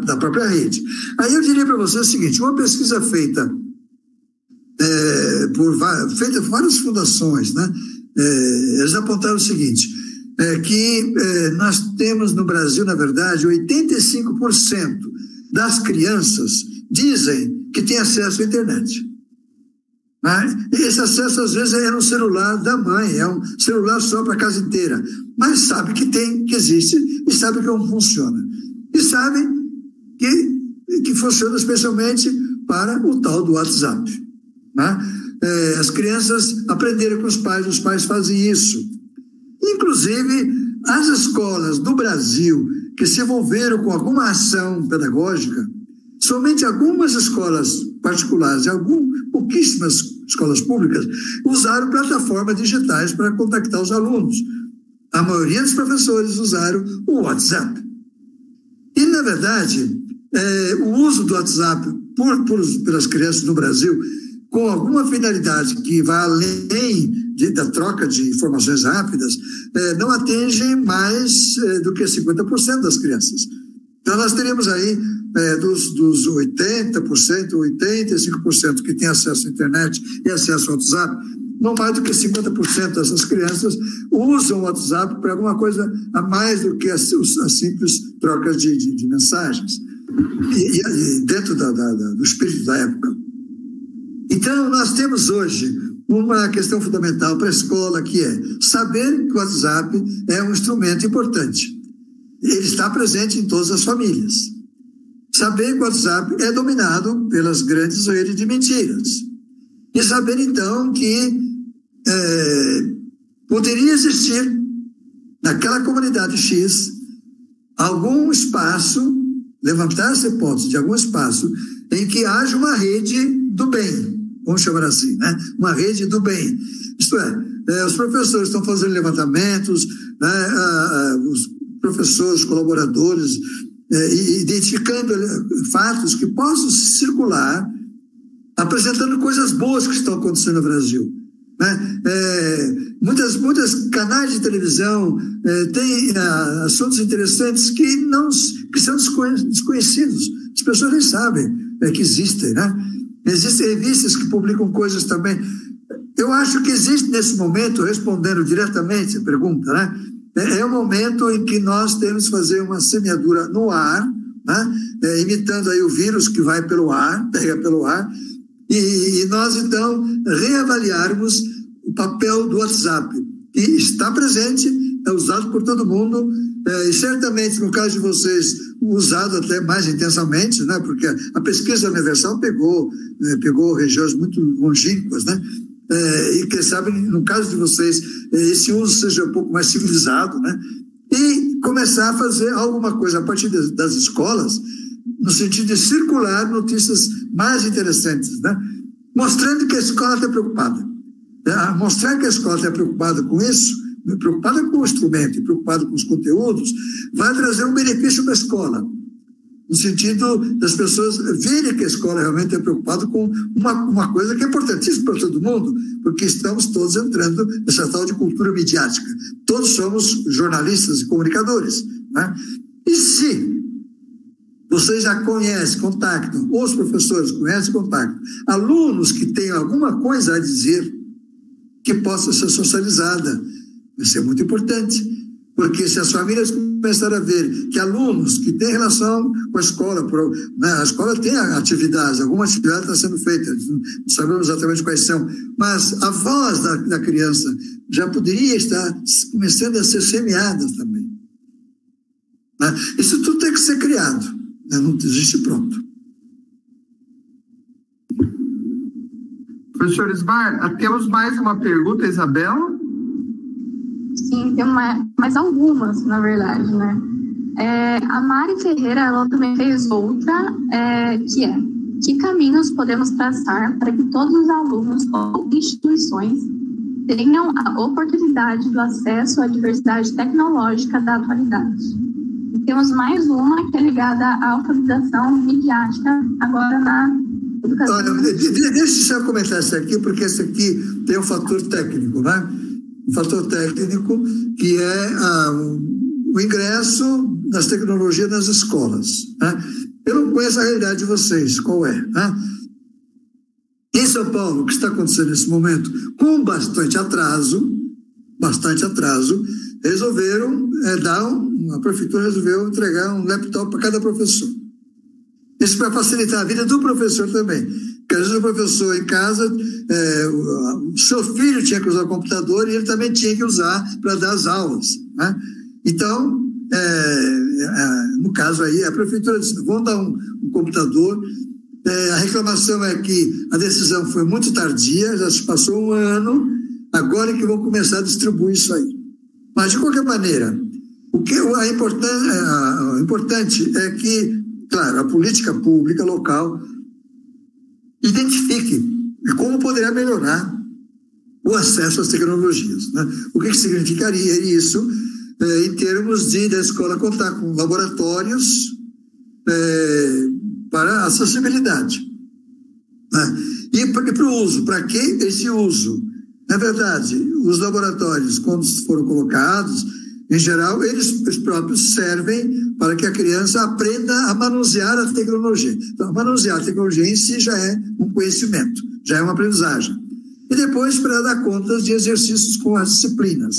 da própria rede. Aí eu diria para você o seguinte, uma pesquisa feita por várias fundações, né? Eles apontaram o seguinte, que nós temos no Brasil, na verdade, 85% das crianças dizem que têm acesso à internet. Esse acesso, às vezes, é no celular da mãe, é um celular só para a casa inteira, mas sabe que existe e sabe que não funciona. E sabe que funciona especialmente para o tal do WhatsApp. As crianças aprenderam com os pais fazem isso. Inclusive, as escolas do Brasil que se envolveram com alguma ação pedagógica, somente algumas escolas particulares e pouquíssimas escolas públicas usaram plataformas digitais para contactar os alunos. A maioria dos professores usaram o WhatsApp. E, na verdade, o uso do WhatsApp pelas crianças no Brasil, com alguma finalidade que vai além da troca de informações rápidas, não atinge mais do que 50% das crianças. Então, nós teríamos aí dos 80%, 85% que têm acesso à internet e acesso ao WhatsApp, não mais do que 50% dessas crianças usam o WhatsApp para alguma coisa a mais do que as simples trocas de mensagens, e dentro do espírito da época. Então, nós temos hoje uma questão fundamental para a escola, que é saber que o WhatsApp é um instrumento importante. Ele está presente em todas as famílias. Saber que o WhatsApp é dominado pelas grandes redes de mentiras. E saber, então, que poderia existir, naquela comunidade X, algum espaço, levantar essa hipótese de algum espaço, em que haja uma rede do bem, vamos chamar assim, né? Uma rede do bem. Isto é, os professores estão fazendo levantamentos, né? Os professores, colaboradores, identificando fatos que possam circular, apresentando coisas boas que estão acontecendo no Brasil. Né? Muitas canais de televisão têm assuntos interessantes que são desconhecidos. As pessoas nem sabem que existem, né? Existem revistas que publicam coisas também. Eu acho que existe nesse momento, respondendo diretamente a pergunta, né? É um momento em que nós temos que fazer uma semeadura no ar, né? Imitando aí o vírus que vai pelo ar, pega pelo ar, e nós, então, reavaliarmos o papel do WhatsApp, que está presente, é usado por todo mundo, e certamente, no caso de vocês, usado até mais intensamente, né? Porque a pesquisa universal pegou regiões muito longínquas, né? E quem sabe, no caso de vocês, esse uso seja um pouco mais civilizado, né? E começar a fazer alguma coisa a partir das escolas, no sentido de circular notícias mais interessantes, né? Mostrando que a escola está preocupada. Mostrar que a escola está preocupada com isso, preocupada com o instrumento e preocupada com os conteúdos, vai trazer um benefício para a escola, no sentido das pessoas verem que a escola realmente é preocupada com uma coisa que é importantíssima para todo mundo, porque estamos todos entrando nessa tal de cultura midiática. Todos somos jornalistas e comunicadores, né? E se vocês já conhecem, contactam, os professores conhecem, contactam, alunos que têm alguma coisa a dizer que possa ser socializada, vai ser muito importante, porque se as famílias começarem a ver que alunos que têm relação com a escola, né, a escola tem atividades, alguma atividade está sendo feita, não sabemos exatamente quais são, mas a voz da criança já poderia estar começando a ser semeada também, né? Isso tudo tem que ser criado, né? Não existe pronto. Professor Ismar, temos mais uma pergunta, Isabela? Sim, tem mais algumas, na verdade, né? A Mari Ferreira, ela também fez outra, que caminhos podemos traçar para que todos os alunos ou instituições tenham a oportunidade do acesso à diversidade tecnológica da atualidade? E temos mais uma que é ligada à alfabetização midiática, agora na educação. Olha, deixa eu comentar isso aqui, porque esse aqui tem um fator técnico, né? Um fator técnico que é o ingresso das tecnologias nas escolas, né? Eu não conheço a realidade de vocês, qual é, né? Em São Paulo, o que está acontecendo nesse momento, com bastante atraso, resolveram a prefeitura resolveu entregar um laptop para cada professor. Isso para facilitar a vida do professor também. Porque às vezes o professor em casa, o seu filho tinha que usar o computador e ele também tinha que usar para dar as aulas, né? Então, no caso aí, a prefeitura disse, vamos dar um computador. A reclamação é que a decisão foi muito tardia, já se passou um ano, agora é que vão começar a distribuir isso aí. Mas, de qualquer maneira, o importante é que, claro, a política pública local identifique como poderia melhorar o acesso às tecnologias, né? O que significaria isso em termos da escola contar com laboratórios para acessibilidade, né? E para o uso, para que esse uso? Na verdade, os laboratórios, quando foram colocados, em geral, eles próprios servem para que a criança aprenda a manusear a tecnologia. Então, manusear a tecnologia em si já é um conhecimento, já é uma aprendizagem. E depois, para dar conta de exercícios com as disciplinas.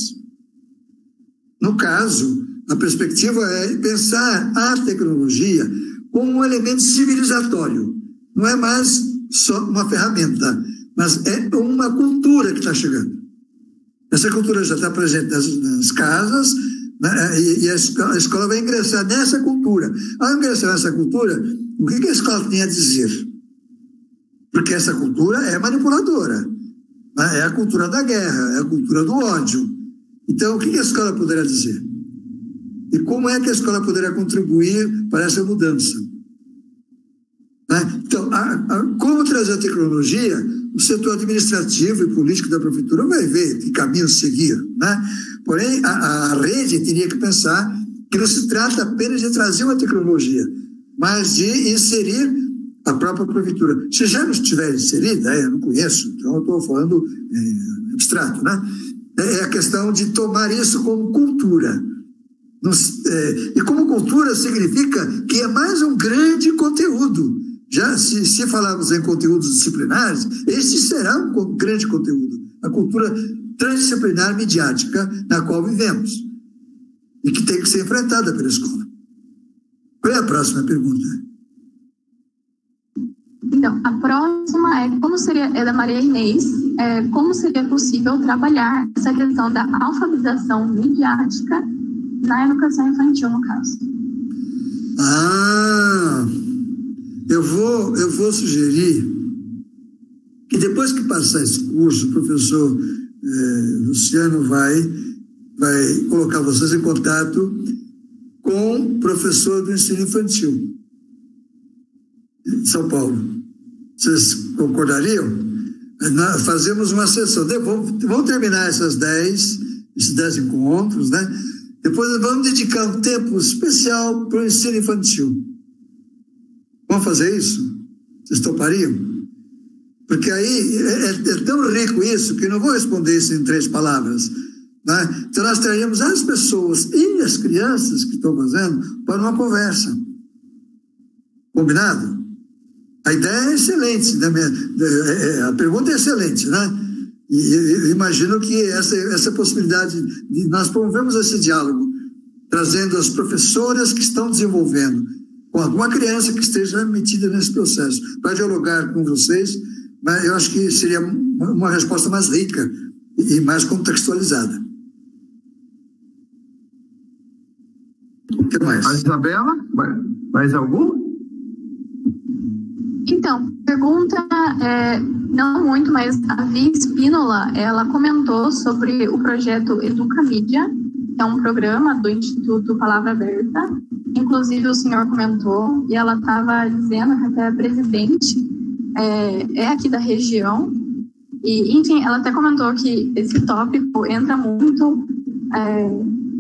No caso, a perspectiva é pensar a tecnologia como um elemento civilizatório. Não é mais só uma ferramenta, mas é uma cultura que está chegando. Essa cultura já está presente nas casas, né? E a escola vai ingressar nessa cultura. Ao ingressar nessa cultura, o que a escola tem a dizer? Porque essa cultura é manipuladora, né? É a cultura da guerra, é a cultura do ódio. Então, o que a escola poderá dizer? E como é que a escola poderá contribuir para essa mudança? Né? Então, como trazer a tecnologia, o setor administrativo e político da prefeitura vai ver que caminho seguir, né? Porém, a rede teria que pensar que não se trata apenas de trazer uma tecnologia, mas de inserir a própria prefeitura. Se já não estiver inserida, eu não conheço, então eu estou falando abstrato, né? É a questão de tomar isso como cultura. E como cultura significa que é mais um grande conteúdo. Já se falarmos em conteúdos disciplinares, esse será um grande conteúdo. A cultura transdisciplinar midiática na qual vivemos e que tem que ser enfrentada pela escola. Qual é a próxima pergunta? Então, a próxima é da Maria Inês. Como seria possível trabalhar essa questão da alfabetização midiática na educação infantil, no caso? Eu vou sugerir que depois que passar esse curso, o professor Luciano vai colocar vocês em contato com o professor do ensino infantil de São Paulo. Vocês concordariam? Nós fazemos uma sessão. Vamos terminar esses 10 encontros, né? Depois vamos dedicar um tempo especial para o ensino infantil. Vamos fazer isso? Vocês topariam? Porque aí é tão rico isso que não vou responder isso em 3 palavras. Né? Então nós traríamos as pessoas e as crianças que estão fazendo para uma conversa. Combinado? A ideia é excelente, a pergunta é excelente, né? E eu imagino que essa possibilidade de nós promovemos esse diálogo, trazendo as professoras que estão desenvolvendo com alguma criança que esteja metida nesse processo, para dialogar com vocês, mas eu acho que seria uma resposta mais rica e mais contextualizada. O que mais? A Isabela, mais algum? Então, pergunta, não muito, mas a Vi Espínola, ela comentou sobre o projeto Educamídia, que é um programa do Instituto Palavra Aberta. Inclusive, o senhor comentou, e ela estava dizendo que até a presidente é aqui da região. E, enfim, ela até comentou que esse tópico entra muito,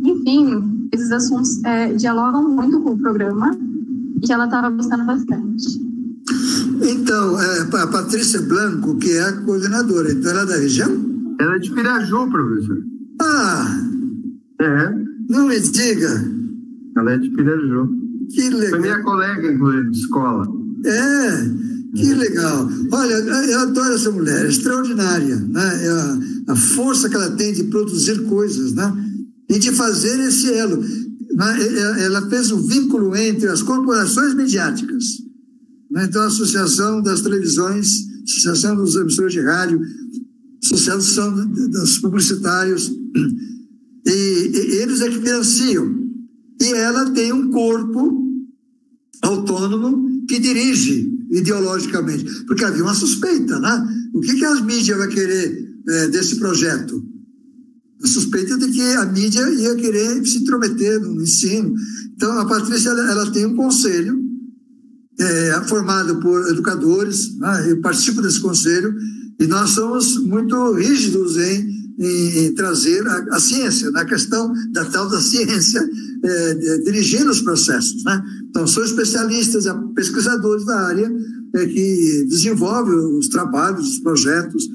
enfim, esses assuntos dialogam muito com o programa, e que ela estava gostando bastante. Então, a Patrícia Blanco, que é a coordenadora, então ela é da região? Ela é de Piraju, professor. Não me diga. Ela é de Piraju. Que legal. Foi minha colega, inclusive, de escola. Que legal. Olha, eu adoro essa mulher, é extraordinária, né? A força que ela tem de produzir coisas, né? E de fazer esse elo. Ela fez um vínculo entre as corporações mediáticas. Então, a Associação das Televisões, Associação dos Emissores de Rádio, Associação dos Publicitários, e eles é que financiam. E ela tem um corpo autônomo que dirige ideologicamente, porque havia uma suspeita, né? O que as mídias vão querer desse projeto? A suspeita de que a mídia ia querer se intrometer no ensino. Então, a Patrícia, ela tem um conselho formado por educadores, né? Eu participo desse conselho, e nós somos muito rígidos em trazer a ciência, na questão da tal da ciência, dirigindo os processos, né? Então, são especialistas, pesquisadores da área que desenvolvem os trabalhos, os projetos,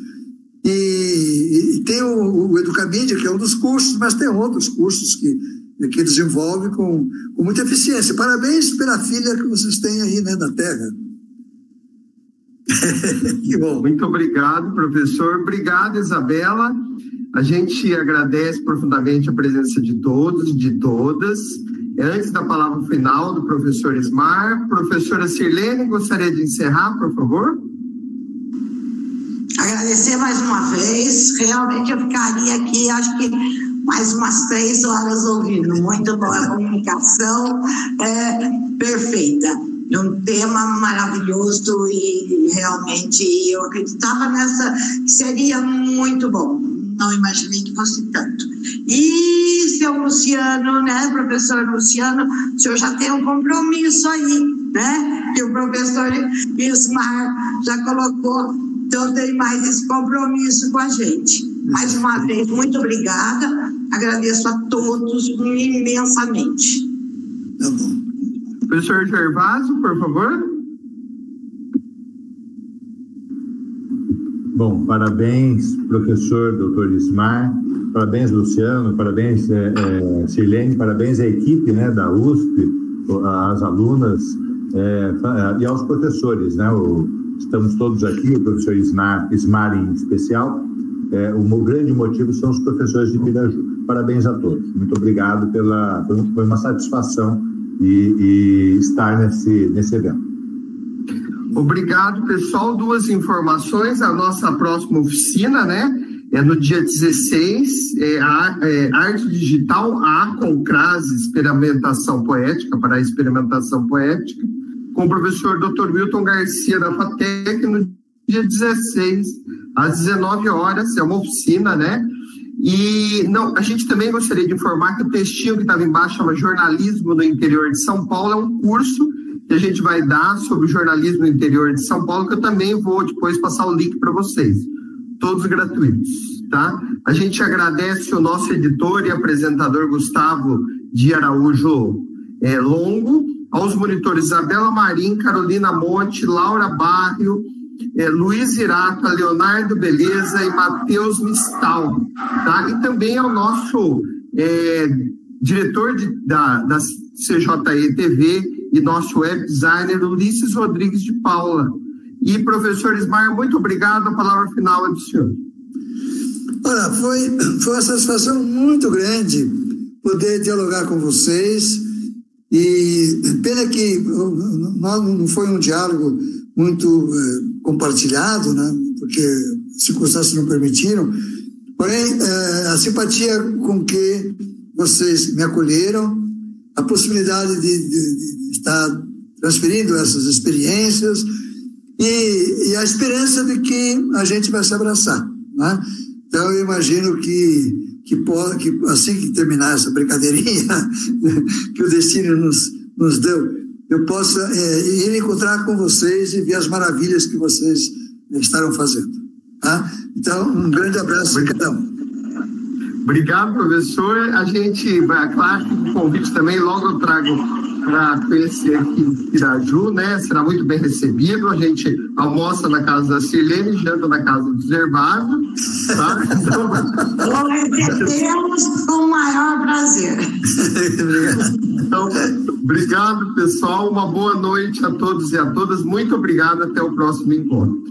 e tem o Educamídia, que é um dos cursos, mas tem outros cursos que desenvolve com muita eficiência. Parabéns pela filha que vocês têm aí, né, na Terra. Que bom. Muito obrigado, professor. Obrigado, Isabela. A gente agradece profundamente a presença de todos e de todas. Antes da palavra final do professor Ismar, professora Sirlene, gostaria de encerrar, por favor? Agradecer mais uma vez. Realmente eu ficaria aqui, acho que mais umas 3 horas ouvindo. Muito boa a comunicação, perfeita. Um tema maravilhoso e realmente eu acreditava que seria muito bom. Não imaginei que fosse tanto. E seu Luciano, né, professor Luciano, o senhor já tem um compromisso aí, né? Que o professor Ismar já colocou, então tem mais esse compromisso com a gente. Mais uma vez, muito obrigada. Agradeço a todos imensamente. Tá bom. Professor Gervásio, por favor. Bom, parabéns, professor Dr. Ismar, parabéns, Luciano, parabéns, Sirlene, parabéns à equipe, né, da USP, às alunas e aos professores, né? Estamos todos aqui, o professor Ismar em especial. O grande motivo são os professores de Piraju. Parabéns a todos. Muito obrigado foi uma satisfação e estar nesse evento. Obrigado, pessoal. 2 informações. A nossa próxima oficina, né? no dia 16, Arte Digital, a Concrase, Experimentação Poética, para a Experimentação Poética, com o professor Dr. Wilton Garcia da FATEC, no dia 16, às 19 horas, é uma oficina, né? E a gente também gostaria de informar que o textinho que estava embaixo chama Jornalismo no Interior de São Paulo, é um curso que a gente vai dar sobre jornalismo no interior de São Paulo, que eu também vou depois passar o link para vocês. Todos gratuitos, tá? A gente agradece o nosso editor e apresentador Gustavo de Araújo Longo, aos monitores Isabela Marim, Carolina Monte, Laura Barrio, Luiz Irato, Leonardo Beleza e Matheus Mistal, tá? E também ao nosso diretor da CJE TV e nosso web designer Ulisses Rodrigues de Paula. E, professor Ismar, muito obrigado. A palavra final é do senhor. Olha, foi uma satisfação muito grande poder dialogar com vocês. E pena que não foi um diálogo muito compartilhado, né? Porque as circunstâncias não permitiram. Porém, a simpatia com que vocês me acolheram, a possibilidade de estar transferindo essas experiências e a esperança de que a gente vai se abraçar, né? Então, eu imagino que assim que terminar essa brincadeirinha que o destino nos deu, eu possa ir encontrar com vocês e ver as maravilhas que vocês estarão fazendo, tá? Então, um grande abraço a cada um. Obrigado, professor. A gente vai, claro, que o convite também logo eu trago para conhecer aqui em Piraju, né? Será muito bem recebido. A gente almoça na casa da Sirlene, janta na casa do Zervado, tá? Então, temos com o maior prazer. Então, obrigado, pessoal. Uma boa noite a todos e a todas. Muito obrigado. Até o próximo encontro.